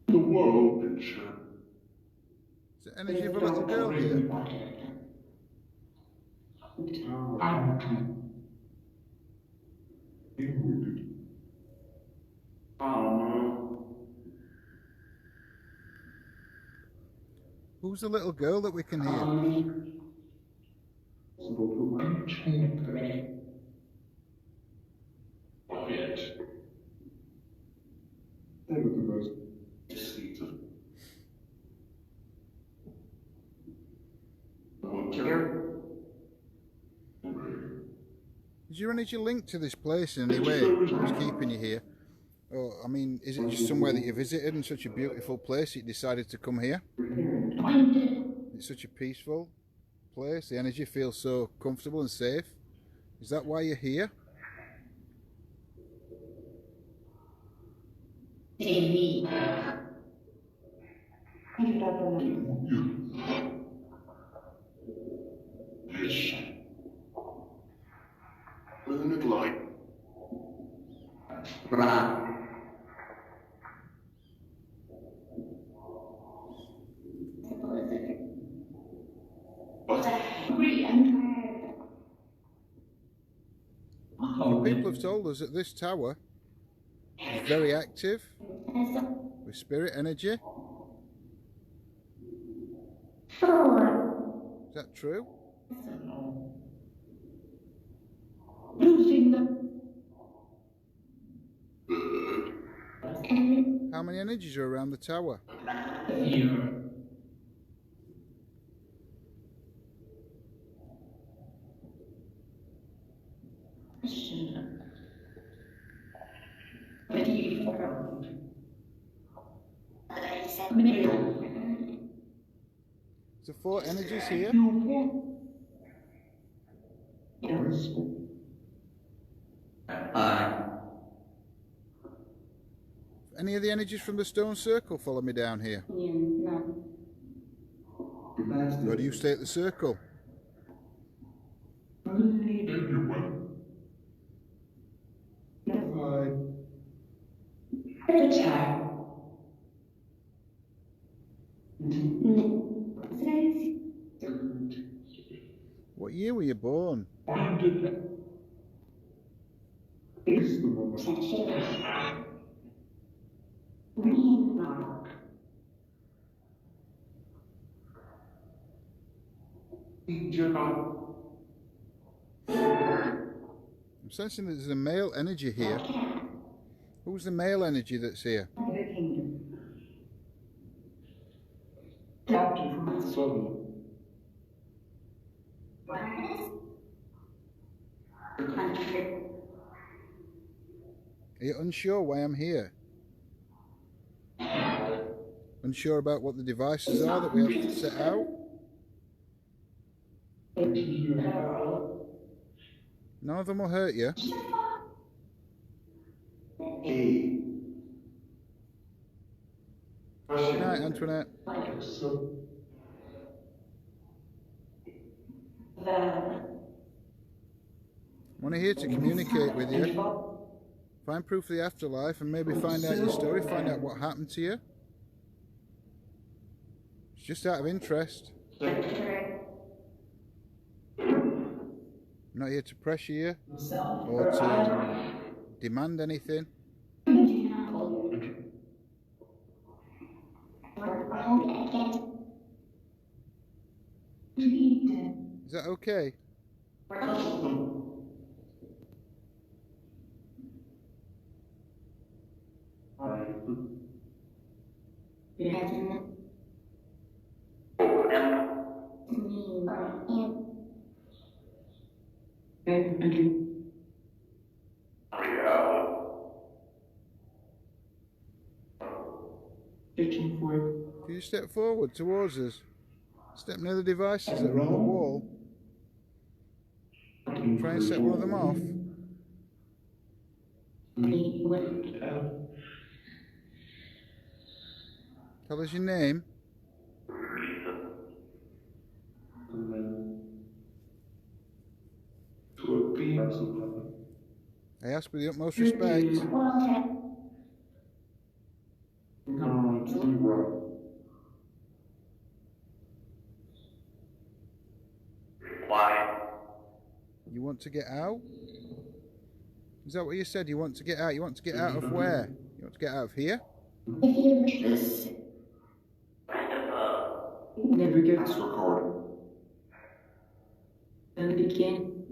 The world picture. Is the energy of a little girl here? Who's the little girl that we can hear? Quiet. They were the most sweet of. Is there any link to this place in any way? What's keeping you here? Oh, I mean, is it just somewhere that you visited and such a beautiful place you decided to come here? It's such a peaceful place. The energy feels so comfortable and safe. Is that why you're here? Lorna Nicol. People have told us that this tower is very active with spirit energy. Is that true? How many energies are around the tower? Is there 4 energies here? Any of the energies from the stone circle follow me down here? Or do you stay at the circle? What year were you born? I'm sensing that there's a male energy here. Who's the male energy that's here? Are you unsure why I'm here? Unsure about what the devices are that we have to set out? None of them will hurt you. Good night, Antoinette. I'm here to communicate with you. Find proof of the afterlife and maybe find out your story, find out what happened to you. It's just out of interest. I'm not here to pressure you or to demand anything. Is that okay? Can you step forward towards us? Step near the devices that are on the wall. Try and set one of them off. Tell us your name. I ask with the utmost respect. You want to get out? Is that what you said? You want to get out? You want to get out of where? You want to get out of here? never get Let's record. and begin.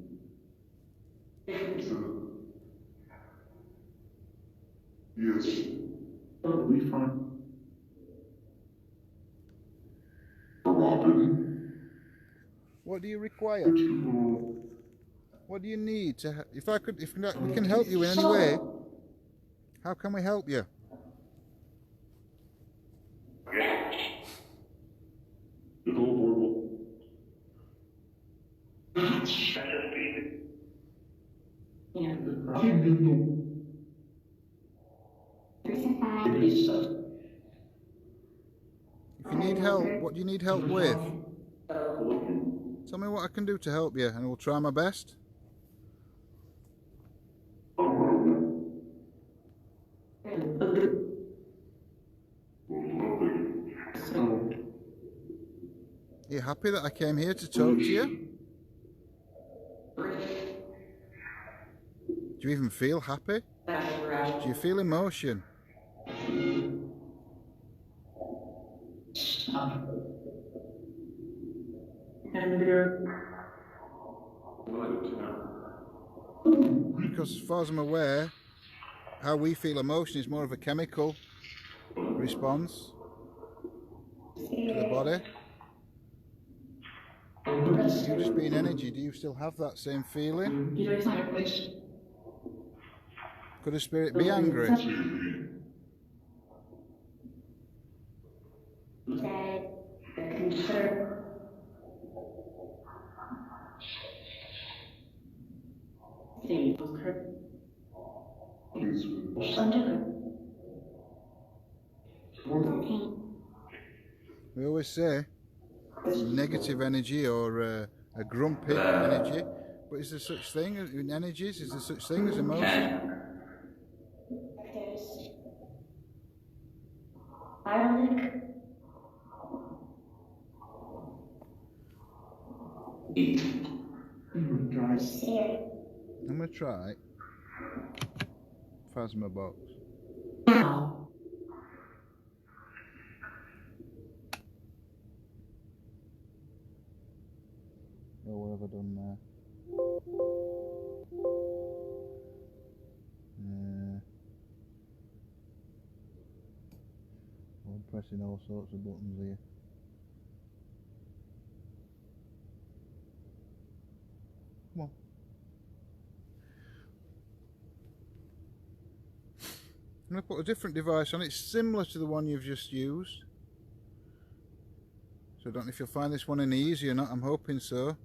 Yes. That'll be fine. Robin, What do you require? could you, What do you need to? If we can help you in any way, how can we help you? little horrible. Yeah. I didn't know. If you need help, what do you need help with? Tell me what I can do to help you, and I will try my best. Are you happy that I came here to talk to you? Do you even feel happy? Do you feel emotion? Because as far as I'm aware, how we feel emotion is more of a chemical response to the body. You just being energy, do you still have that same feeling? Could a spirit be angry? We always say negative energy or a grumpy energy, but is there such thing in energies? Is there such thing as emotion? I'm going to try Phasma box. Oh, what have I done there? I'm pressing all sorts of buttons here. Come on. I'm going to put a different device on. It's similar to the one you've just used. So I don't know if you'll find this one any easier or not. I'm hoping so.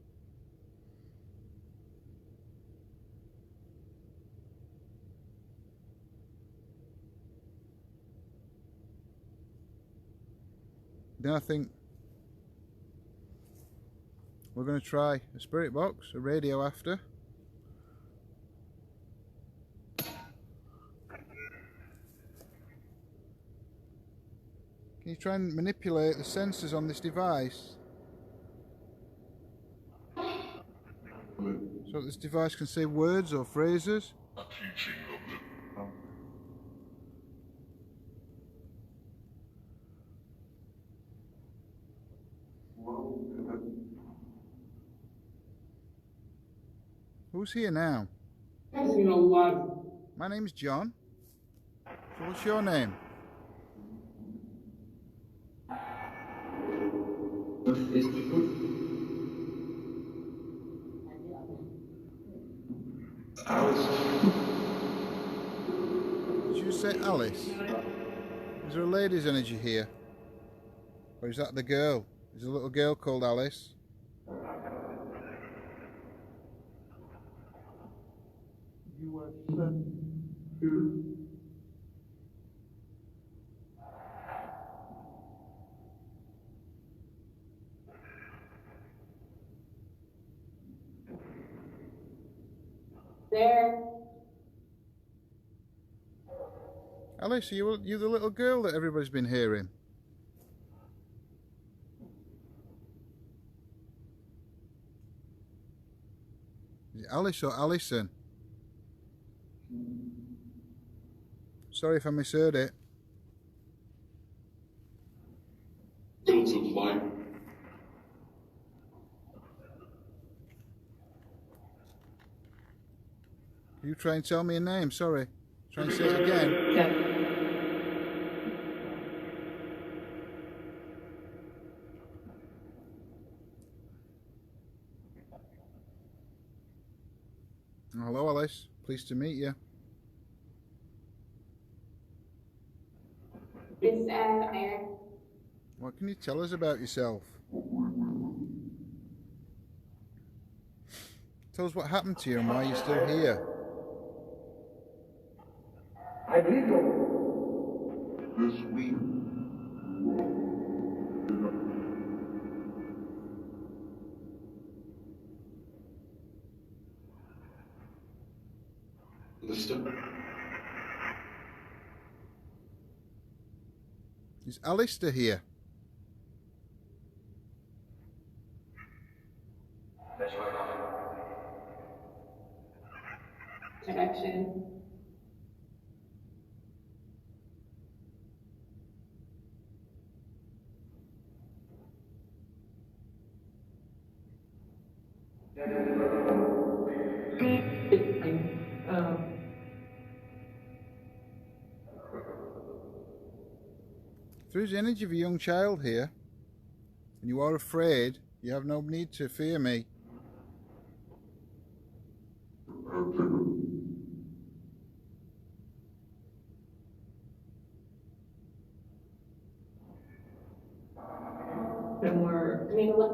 Then I think we're going to try a spirit box, a radio after. Can you try and manipulate the sensors on this device so that this device can say words or phrases? Teaching of the Who's here now? My name's John. So what's your name? Did you say Alice? Is there a lady's energy here? Or is that the girl? Is there a little girl called Alice? There. Alice, are you the little girl that everybody's been hearing? Is it Alice or Alison? Sorry if I misheard it. fields of light You try and tell me a name, sorry. Try and say it again. Yeah. Hello, Alice. Pleased to meet you. It's Iron. What can you tell us about yourself? Tell us what happened to you and why you're still here. This week. Listen. Is Alistair here? Connection. If there is energy of a young child here, and you are afraid, you have no need to fear me. No more. I mean, what?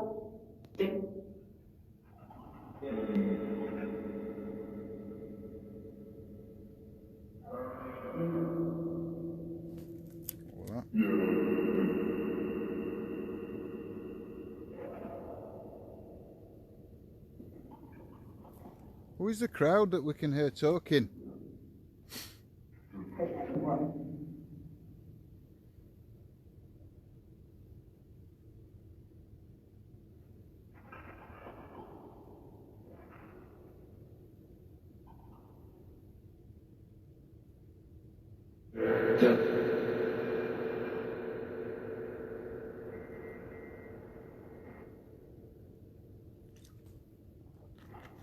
All that. Who is the crowd that we can hear talking?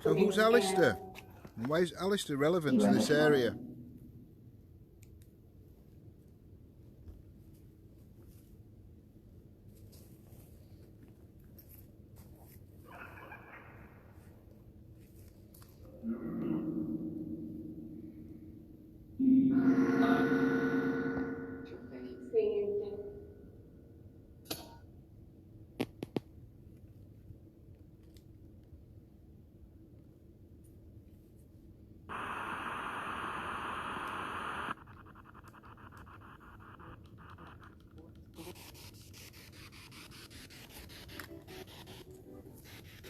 So who's Alistair? And why is Alistair relevant to this area?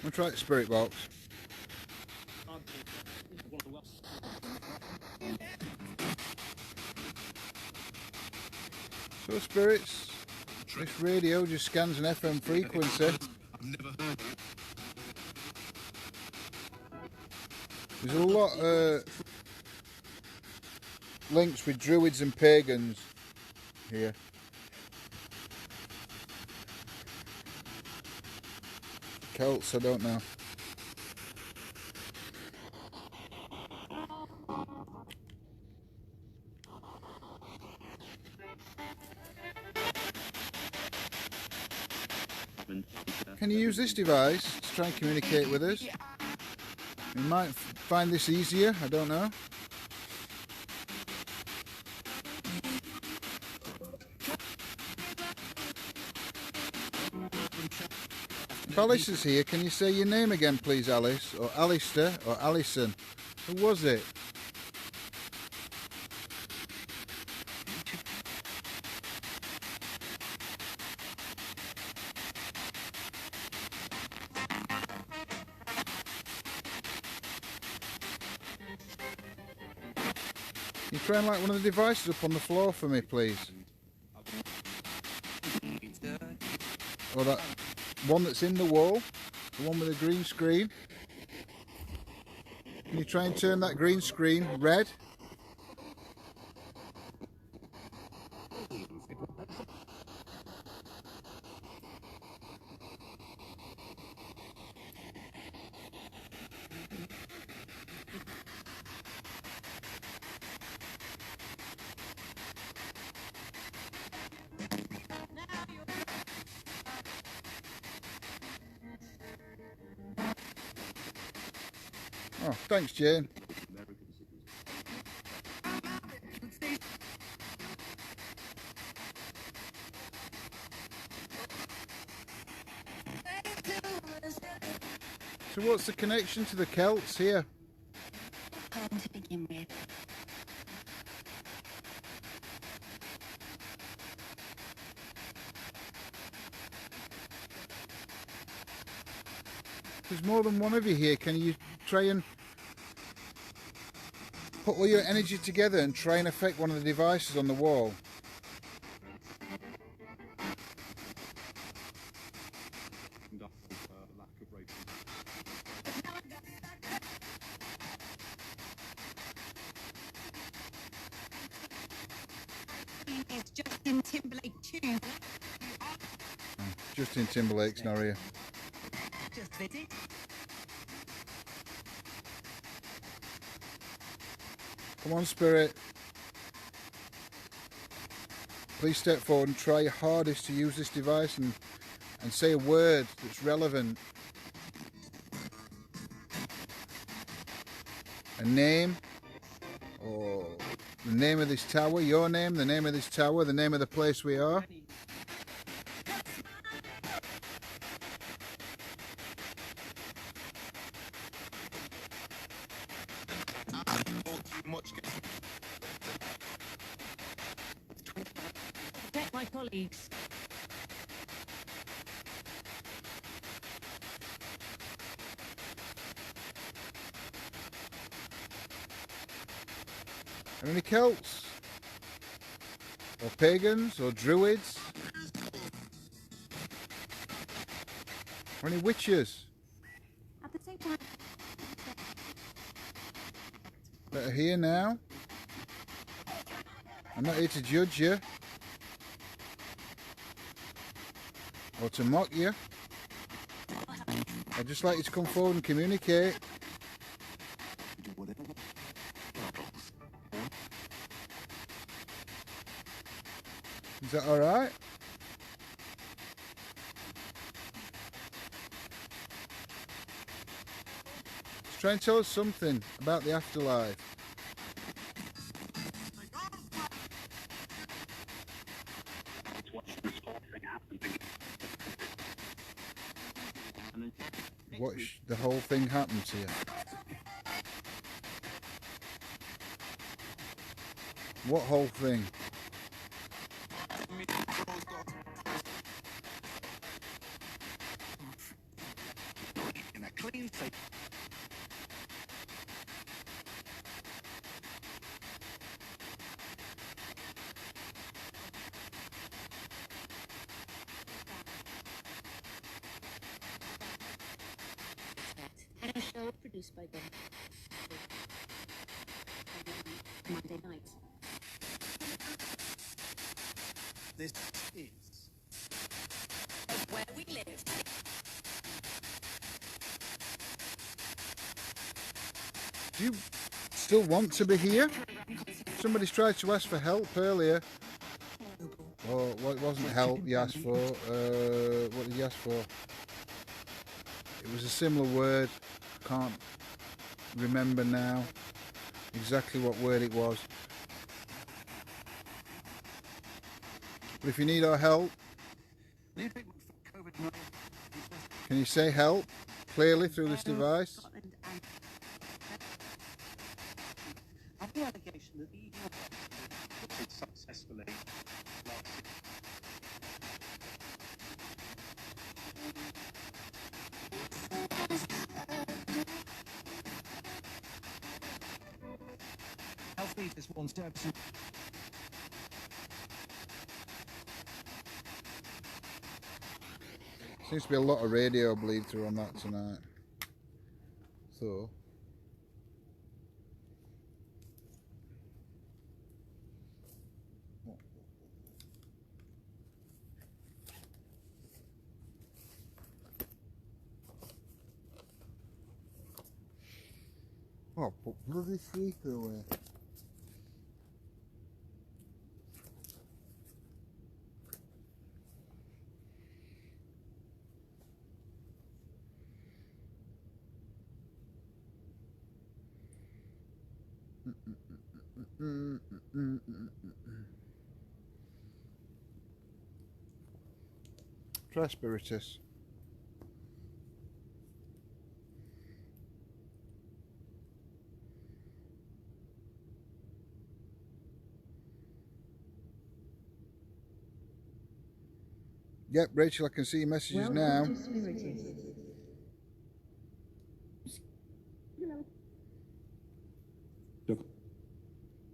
I'll try the spirit box. So spirits, this radio just scans an FM frequency. There's a lot of links with druids and pagans here. Celts, I don't know. Can you use this device to try and communicate with us? You might find this easier, I don't know. If Alice is here, can you say your name again please, Alice? Or Alistair, or Alison? Who was it? Can you try and light one of the devices up on the floor for me, please? Or that one that's in the wall, the one with the green screen. Can you try and turn that green screen red? Oh, thanks, Jane. So what's the connection to the Celts here? To begin with. There's more than one of you here. Can you try and put all your energy together and try and affect one of the devices on the wall? It's Justin Timberlake too. Justin Timberlake's not here. Just visit. Come on, Spirit. Please step forward and try your hardest to use this device and say a word that's relevant. A name, or the name of this tower, your name, the name of this tower, the name of the place we are. Protect my colleagues. Are any Celts? Or pagans? Or druids? Or any witches At the same time, that are here now? I'm not here to judge you. Or to mock you. I'd just like you to come forward and communicate. Is that alright? Just try and tell us something about the afterlife. Watch the whole thing happen to you. What whole thing? and a show produced by them. Monday night. This is Where we live. Do you still want to be here? Somebody's tried to ask for help earlier. Or what wasn't help you asked for? What did you ask for? It was a similar word. Can't remember now exactly what word it was. But if you need our help, can you say help clearly through this device? and the allegation that the EU did successfully last year. Health leaders warn services. Seems to be a lot of radio bleed through on that tonight. So oh, put bloody speaker away. Try spiritus. Yep, Rachel, I can see your messages now.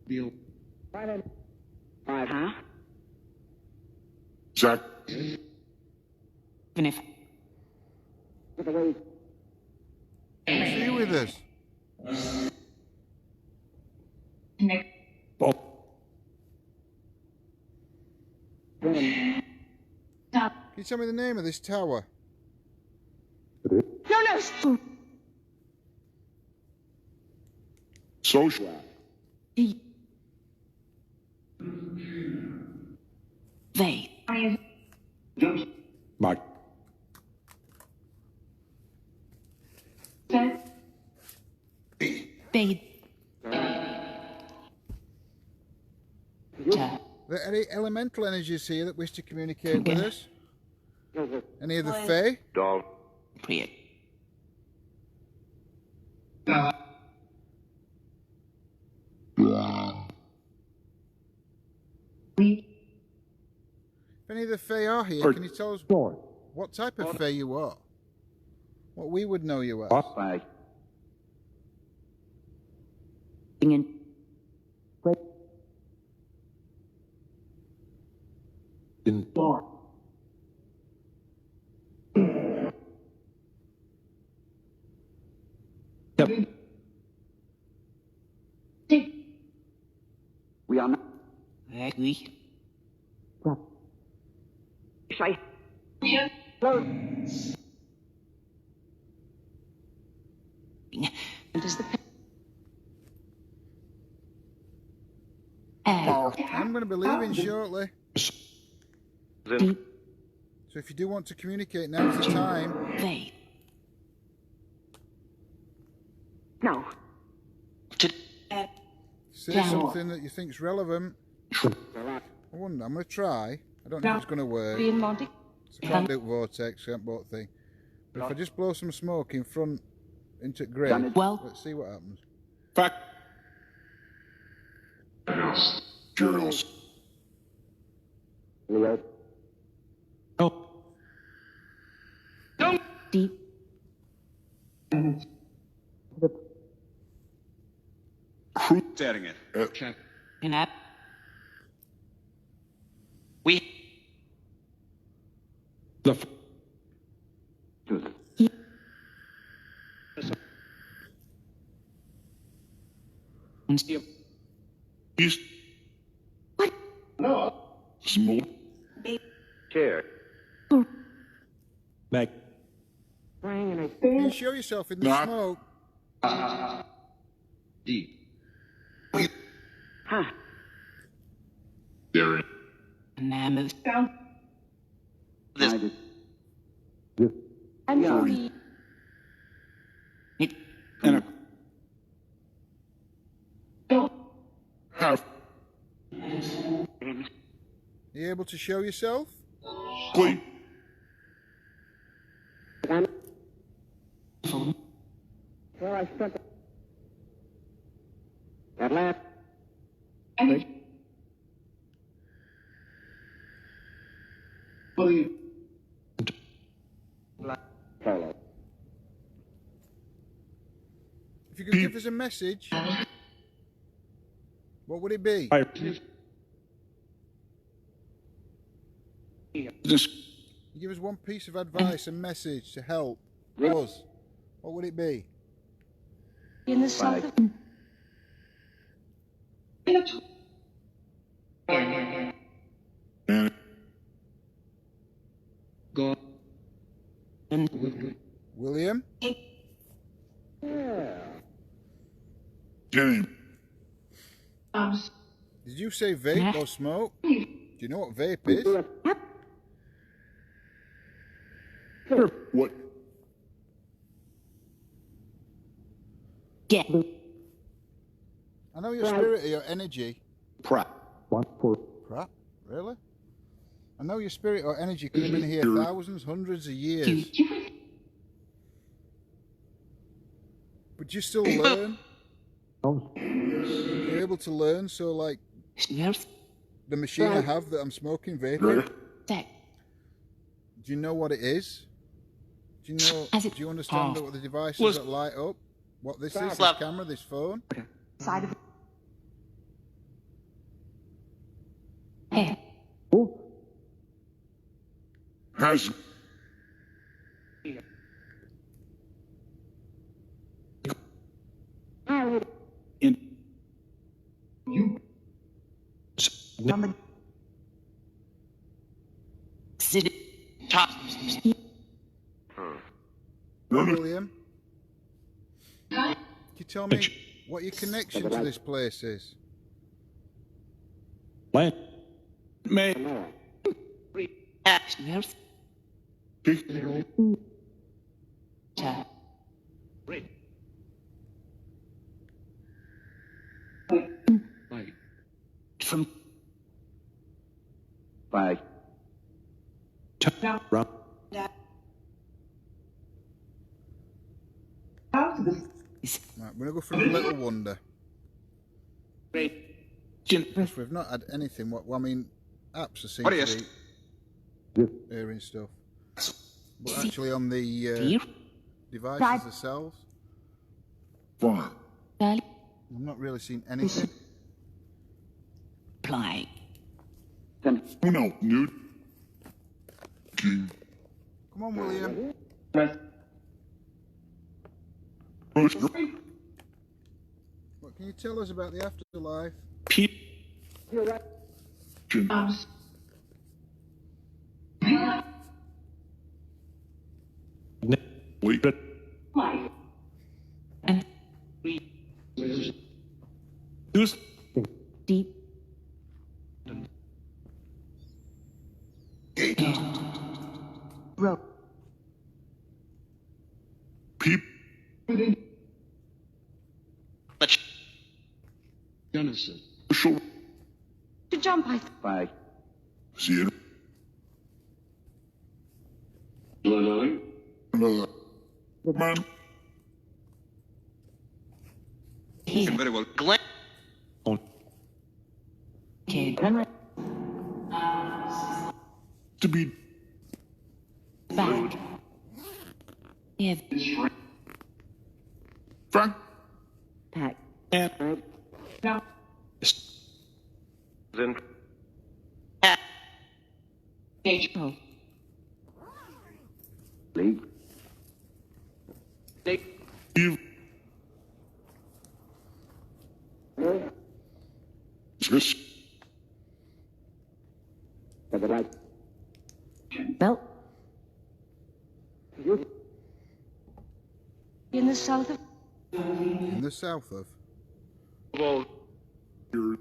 Bill. Huh? Jack. Even if. See you with us. Bob. Can you tell me the name of this tower? No. Social. They. Mike. They. Are there any elemental energies here that wish to communicate with us? Any of the Fae? Dog. Priya. If any of the Fae are here, can you tell us what type of Fae you are? What we would know you as? In We are not. We. Shy. Does the. I'm going to be leaving shortly. Deep. So if you do want to communicate, now's the time. They. No. Say something that you think's relevant. I wonder, I'm going to try. I don't know if it's going to work. So I can't do vortex, can't both thing. But if I just blow some smoke in front into grid, Well. let's see what happens. fact. Journals. Deep. Crew setting it. In app. We. The East. What? No. Small. Chair. Meg. Can you show yourself in the Nah. smoke? Deep. Huh. Darren. Namus. This. And sorry. It. And a half. You able to show yourself? Clean. Where I stuck it. At last. If you could give us a message, what would it be? This. You give us one piece of advice and message to help us. What would it be? In the south of. And God. William? Jane. Did you say vape or smoke? Do you know what vape is? What? Get. I know your spirit or your energy. Prap. Crap, really? I know your spirit or energy could have been here thousands, hundreds of years. But you still learn. You're able to learn, so like the machine I have that I'm smoking, vaping. Do you know what it is? Do you understand what the devices that light up? What this is? This camera, this phone? Side of Has. In. You. William, can you tell me what your connection to this place is? Land. May. from Bye. Run. Right, we're going to go for a little wonder. Because we've not had anything. Well, I mean, apps are seem to be hearing stuff. But actually on the devices themselves, Fine. I've not really seen anything. Apply. No, nude. King. Come on, William. What can you tell us about the afterlife? King. Wait. And Use. deep. Rope. Peep. Genesis. Show. To jump, I Bye. See it. Man. Very well. Glenn. On. Okay. To be. Back. Yeah. Frank. Pack. And. Now. Then. Oh. Leave. Eve. This. Belt. In the south of. In the south of. Well, you're.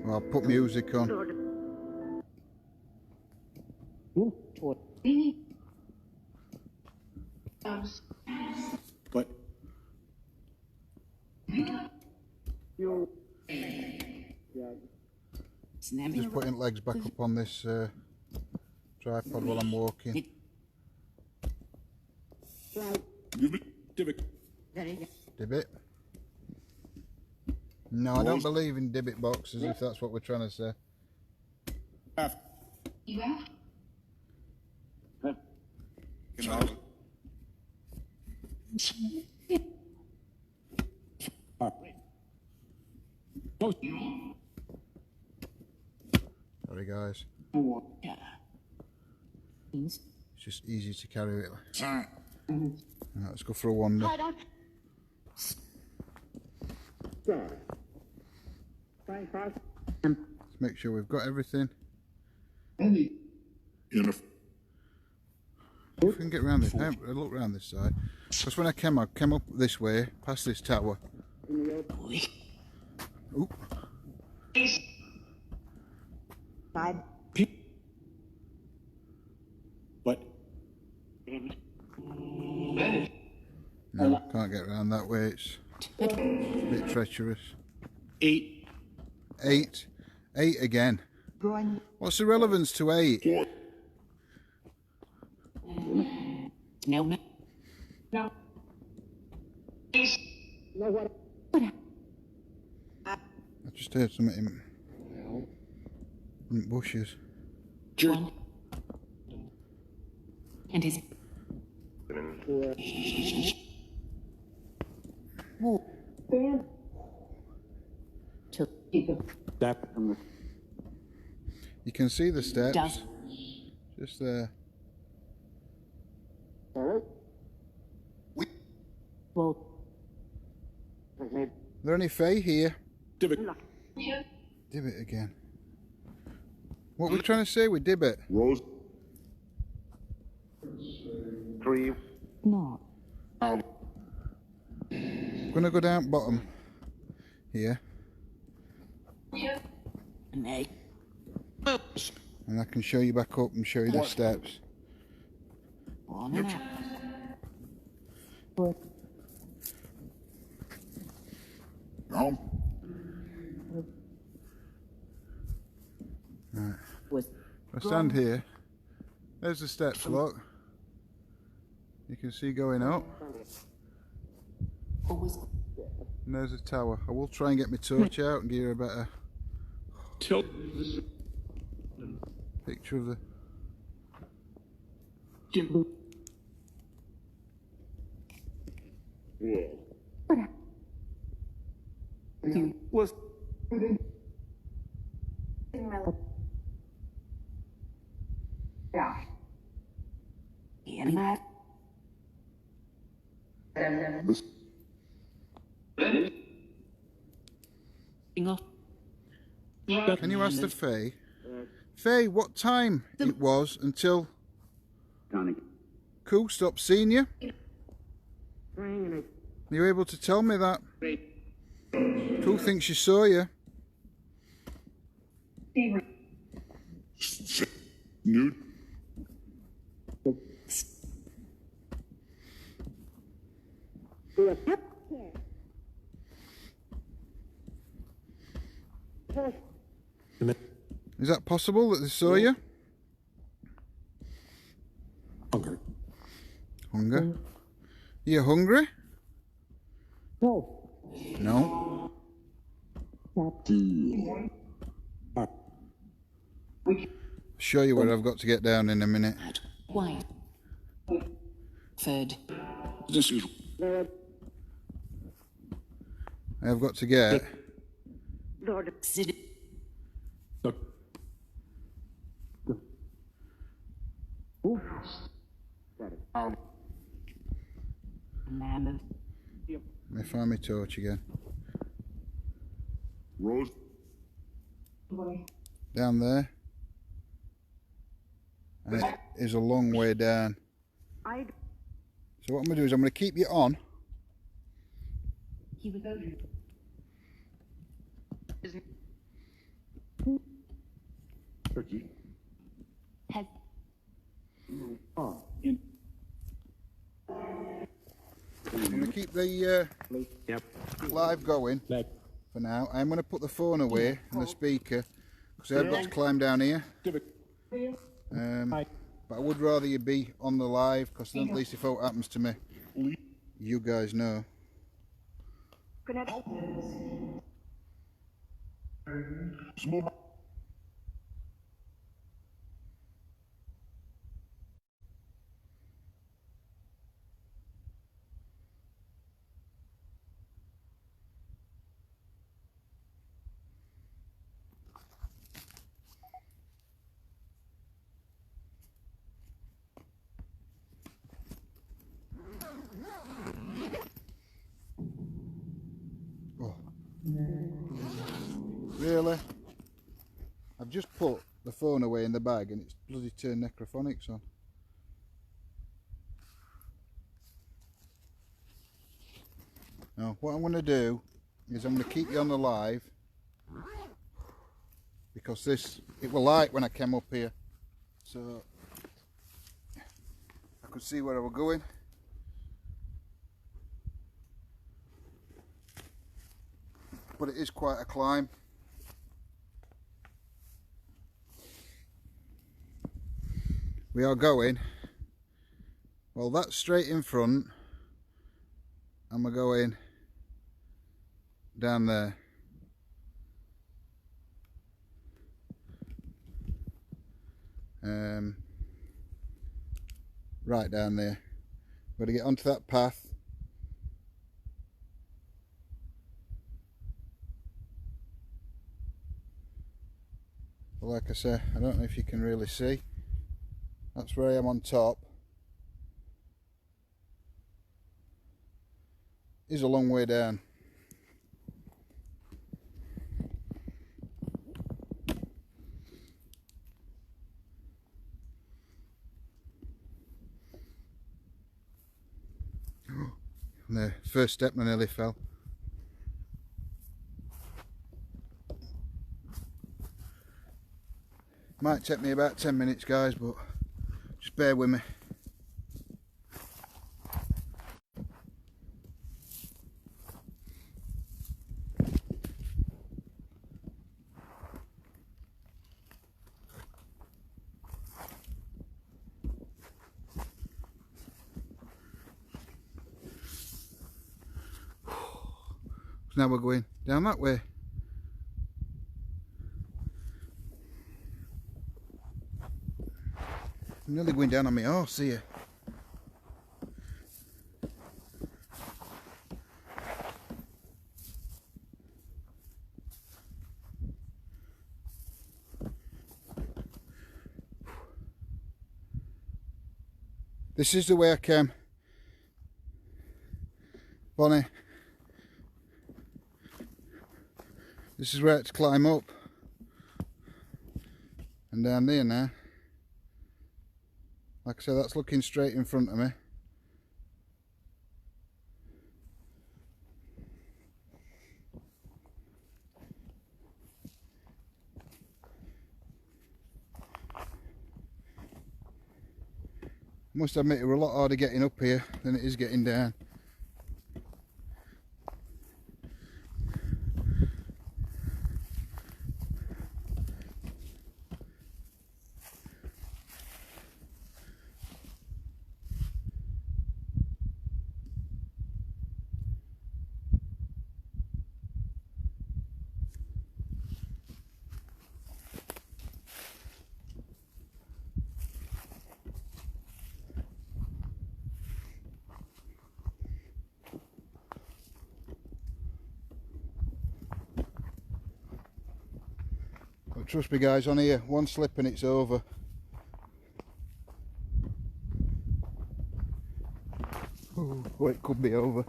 Well, I'll put music on. What? Just putting legs back up on this tripod while I'm walking. Give me. Divot. Dibbit? No, I don't believe in dibbit boxes, if that's what we're trying to say. Sorry guys. It's just easy to carry it. Right, let's go for a wander. Let's make sure we've got everything. Enough. If we can get around this, look around this side. Because when I came up this way, past this tower. Oop. What? No, can't get around that way. It's Bit treacherous. 8. 8. 8 again. What's the relevance to 8? No. I just heard something in bushes. One. And his. You can see the steps. Does. Just there. Well. Are there any fae here? Divot. Dibbit again. What are we trying to say with Dibbit? Rose. 3. No. I'm gonna go down bottom here. Nay. And I can show you back up and show you the steps. On and out. Down. Right. Was. If I stand here, there's the steps, look. You can see going up. Always. And there's a tower. I will try and get my torch out and give you a better Tilt. picture of the... You. Was. Yeah. And that. Off. Can you ask the Fae? Fae, what time it was until Koo stopped seeing you? Are you able to tell me that? Koo thinks she saw you. Nude. Is that possible that they saw you? Hunger. Hunger? You hungry? No. No. Show you where I've got to get down in a minute. Why? Third. This is I've got to get... Lord. Sid. Mammoth. Let me find my torch again. Rose. Down there. And it is a long way down. So what I'm going to do is I'm going to keep you on. He was over. Turkey. Has. I'm going to keep the Yep. live going for now. I'm going to put the phone away and the speaker because I've got to climb down here. Divot. But I would rather you be on the live because then at least if what happens to me, you guys know. Small. Oh. Really? I've just put the phone away in the bag and it's bloody turned necrophonics on. Now what I'm going to do is I'm going to keep you on the live because it was light when I came up here, so I could see where I was going. but it is quite a climb. We are going, well, that's straight in front, and we're going down there. Right down there. We've got to get onto that path. But like I say, I don't know if you can really see. That's where I am on top. It's a long way down. And the first step I nearly fell. Might take me about 10 minutes, guys, but just bear with me. Now we're going down that way. I'm nearly going down on my horse here. This is the way I came. Bonnie. This is where it's climb up. And down there now. Like I said, that's looking straight in front of me. Must admit, it were a lot harder getting up here than it is getting down. Trust me guys, on here, one slip and it's over. Oh, it could be over.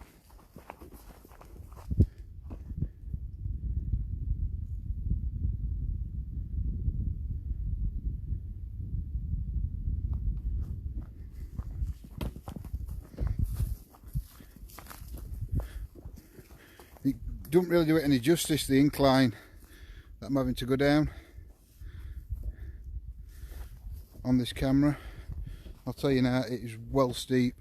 It don't really do it any justice, the incline that I'm having to go down on this camera. I'll tell you now, it is well steep.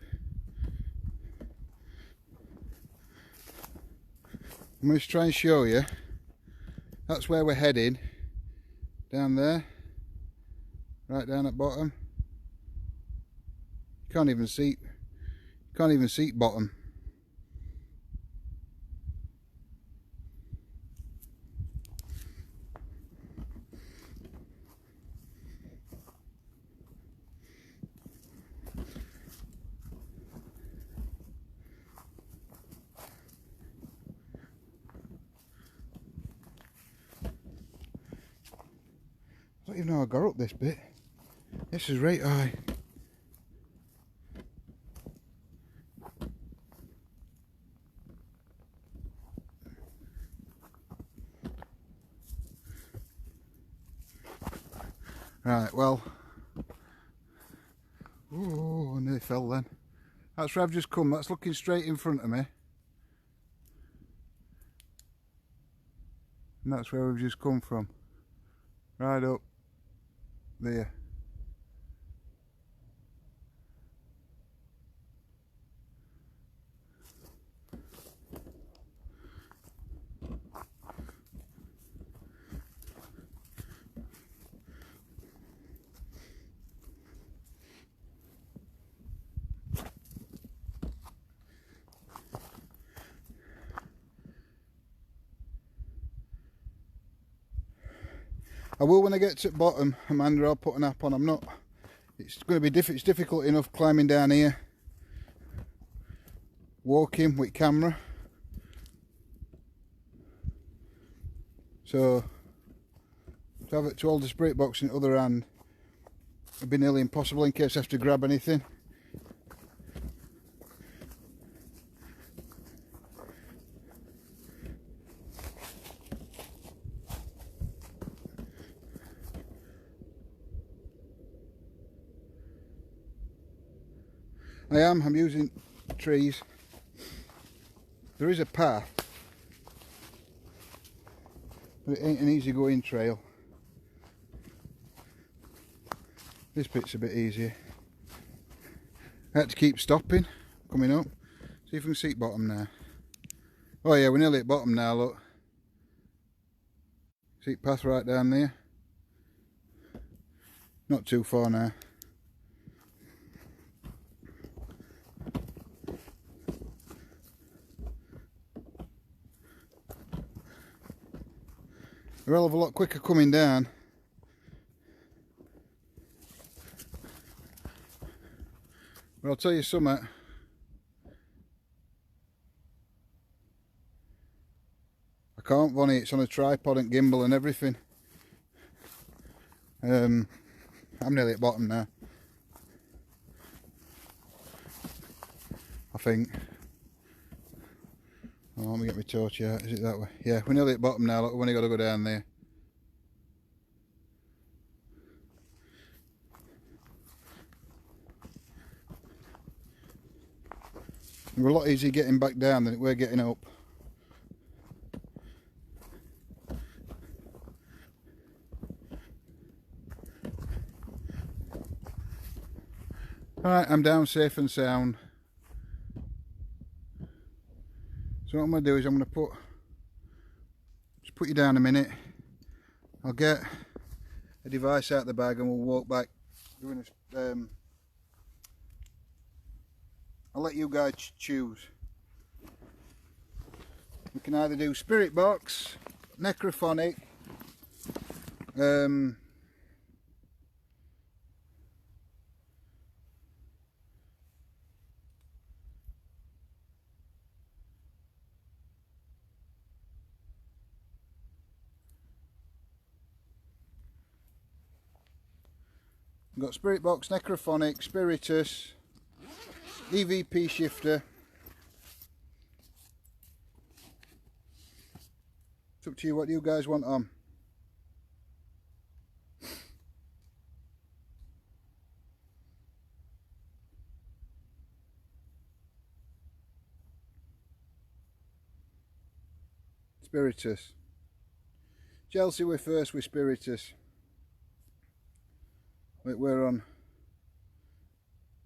I'm going to try and show you. That's where we're heading, down there, right down at bottom. Can't even see bottom. I don't even know how I got up this bit. This is right high. Right, well. Oh, I nearly fell then. That's where I've just come. That's looking straight in front of me. And that's where we've just come from. Right up there. I will when I get to the bottom, Amanda. I'll put an app on. I'm not. It's going to be it's difficult enough climbing down here, walking with camera. So to have it to hold the spirit box in the other hand would be nearly impossible in case I have to grab anything. I'm using trees. There is a path, but it ain't an easy going trail. This bit's a bit easier. I had to keep stopping, coming up. See if we can see bottom now. Oh yeah, we're nearly at bottom now, look. See path right down there. Not too far now. A hell of a lot quicker coming down. But I'll tell you something. I can't, Vonnie, it's on a tripod and gimbal and everything. I'm nearly at bottom now. I think. Oh, let me get my torch out. Is it that way? Yeah, we're nearly at bottom now. Look, we've only got to go down there. We're a lot easier getting back down than we're getting up. Alright, I'm down safe and sound. So what I'm going to do is I'm going to just put you down a minute. I'll get a device out of the bag and we'll walk back doing this. I'll let you guys choose. We can either do spirit box, necrophonic, we've got spirit box, necrophonic, spiritus, EVP shifter. It's up to you, what do you guys want on? Spiritus. Chelsea, we're first with Spiritus. Wait, we're on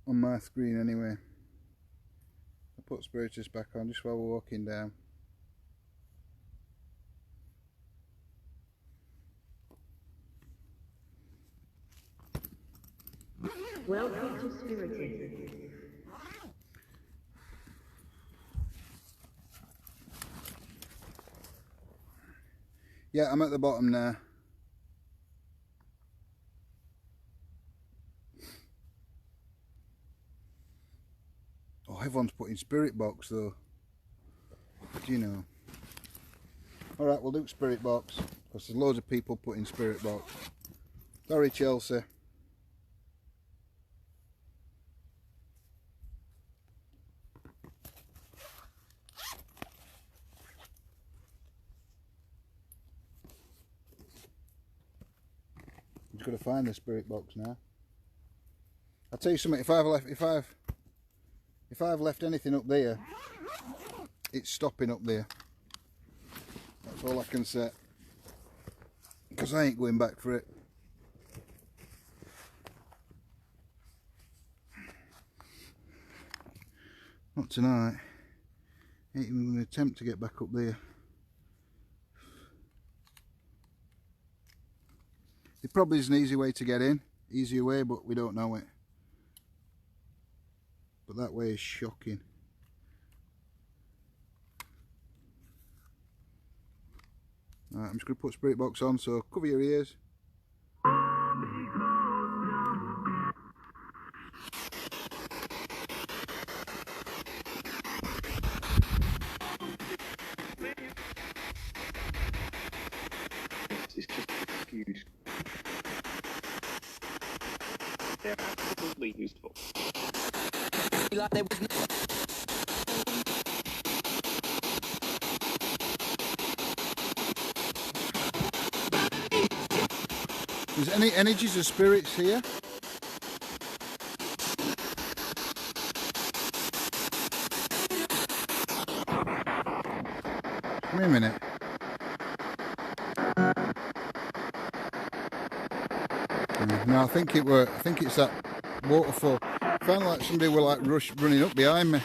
my screen anyway. I'll put Spiritus back on just while we're walking down. Welcome to Spiritus. Yeah, I'm at the bottom now. Oh, everyone's putting spirit box though. Do you know? Alright, we'll do spirit box because there's loads of people putting spirit box. Sorry, Chelsea. I'm just going to find the spirit box now. I'll tell you something. If I've left anything up there, it's stopping up there. That's all I can say. Because I ain't going back for it. Not tonight. Ain't even going to attempt to get back up there. There probably is an easy way to get in. Easier way, but we don't know it. But that way is shocking. Right, I'm just going to put spirit box on, so cover your ears. use. They're absolutely useful. Is any energies or spirits here? Give me a minute. No, I think it's that waterfall. It sounded like somebody were like running up behind me.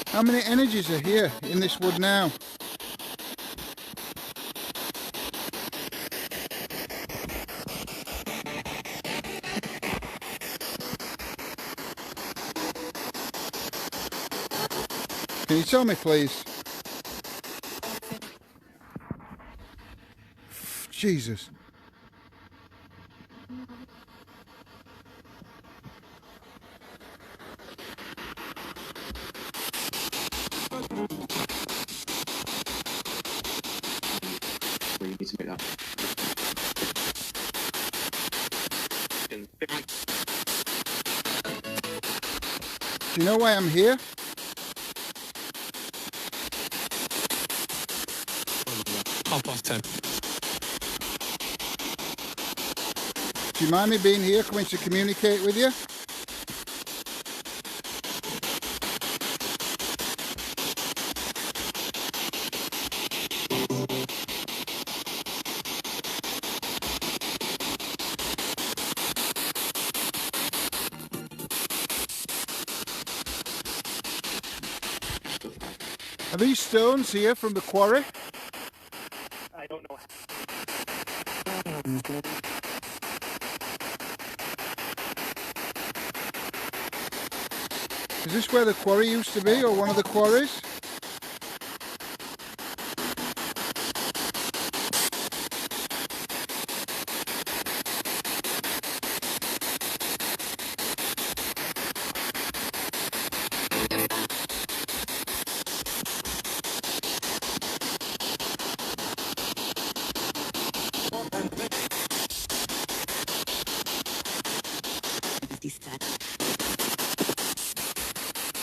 How many energies are here in this wood now? Can you tell me, please? Jesus. We need to make that. Do you know why I'm here? +10. Do you mind me being here, coming to communicate with you? Are these stones here from the quarry? I don't know. Is this where the quarry used to be, or one of the quarries?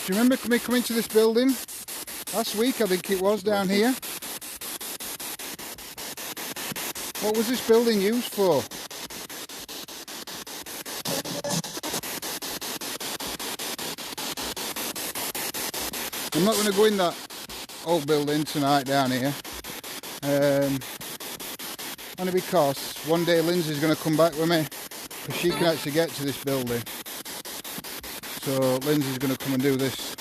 Do you remember me coming to this building last week? I think it was down here. What was this building used for? I'm not going to go in that old building tonight down here. Only because one day Lindsay's going to come back with me, because she can actually get to this building. So Lindsay's going to come and do this.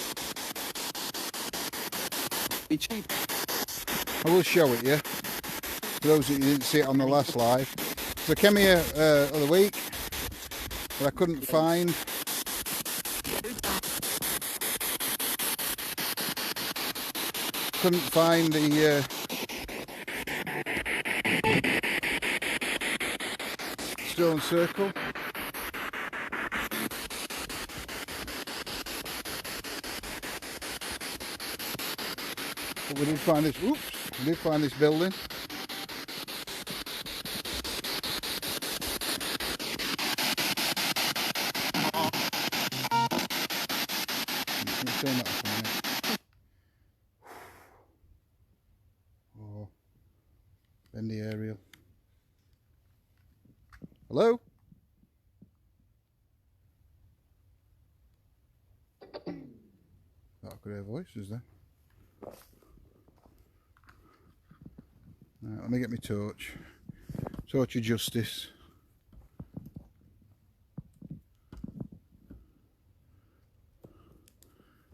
I will show it you, for those that didn't see it on the last live. So I came here other week, but I couldn't find the stone circle. But we did find this. Oops! We did find this building. Oh, bendy aerial. Hello? Oh, I could hear voices there. Right, let me get my torch. Torch of justice.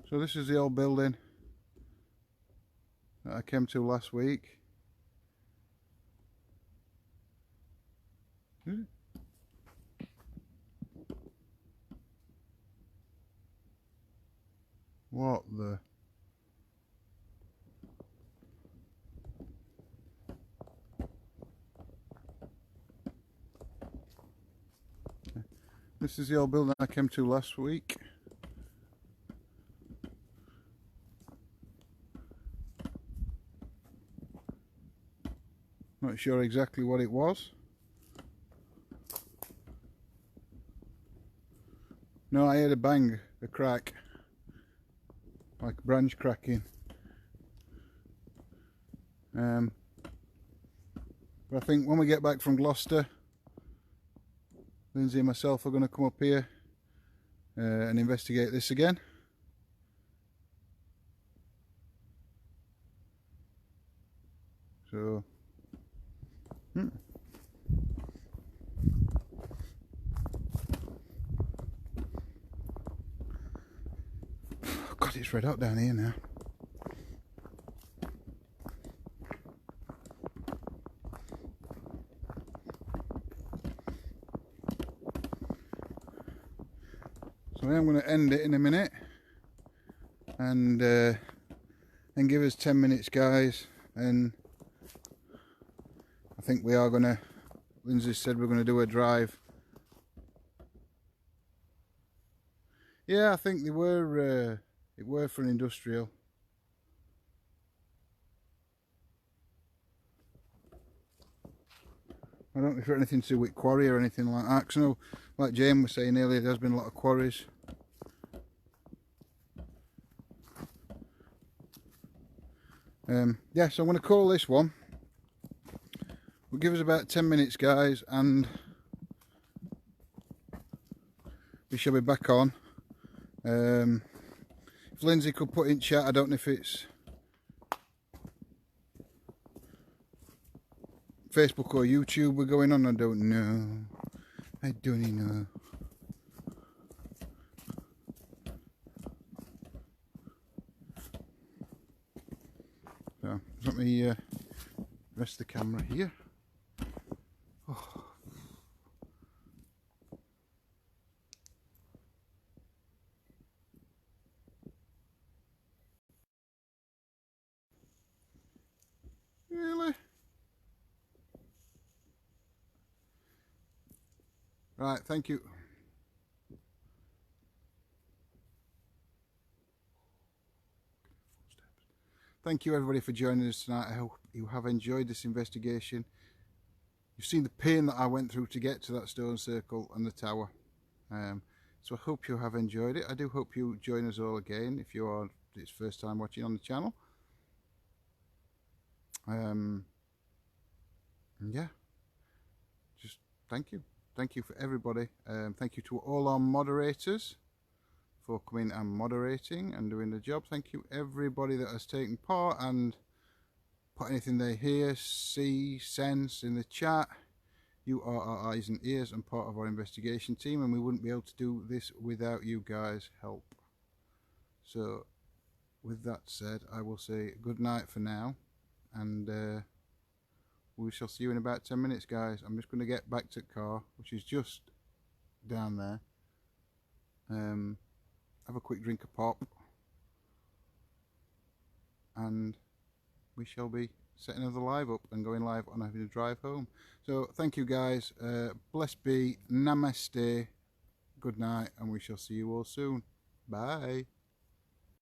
So this is the old building that I came to last week. What the... This is the old building I came to last week. not sure exactly what it was. No, I heard a bang, a crack, like a branch cracking. But I think when we get back from Gloucester, Lindsay and myself are going to come up here and investigate this again. So, God, it's red hot down here now. So I'm going to end it in a minute and give us 10 minutes, guys. And I think we are going to, Lindsay said we're going to do a drive. Yeah, I think they were, it were for an industrial. I don't know if it's anything to do with quarry or anything like that, because I know, like Jane was saying earlier, there's been a lot of quarries. Yeah, so I'm going to call this one. We'll give us about 10 minutes, guys, and we shall be back on. If Lindsay could put in chat, I don't know if it's Facebook or YouTube we're going on, I don't know. I don't know. So let me rest the camera here. Oh. Really? Right, thank you. Thank you everybody for joining us tonight. I hope you have enjoyed this investigation. You've seen the pain that I went through to get to that stone circle and the tower. So I hope you have enjoyed it. I do hope you join us all again if you are it's first time watching on the channel. And yeah, just thank you. Thank you for everybody. Thank you to all our moderators for coming and moderating and doing the job. Thank you everybody that has taken part and put anything they hear, see, sense in the chat. You are our eyes and ears and part of our investigation team, and we wouldn't be able to do this without you guys' help. So with that said, I will say good night for now, and we shall see you in about 10 minutes, guys. I'm just going to get back to the car, which is just down there. Have a quick drink of pop, and we shall be setting another live up and going live on having a drive home. So thank you, guys. Blessed be, namaste, good night, and we shall see you all soon. Bye.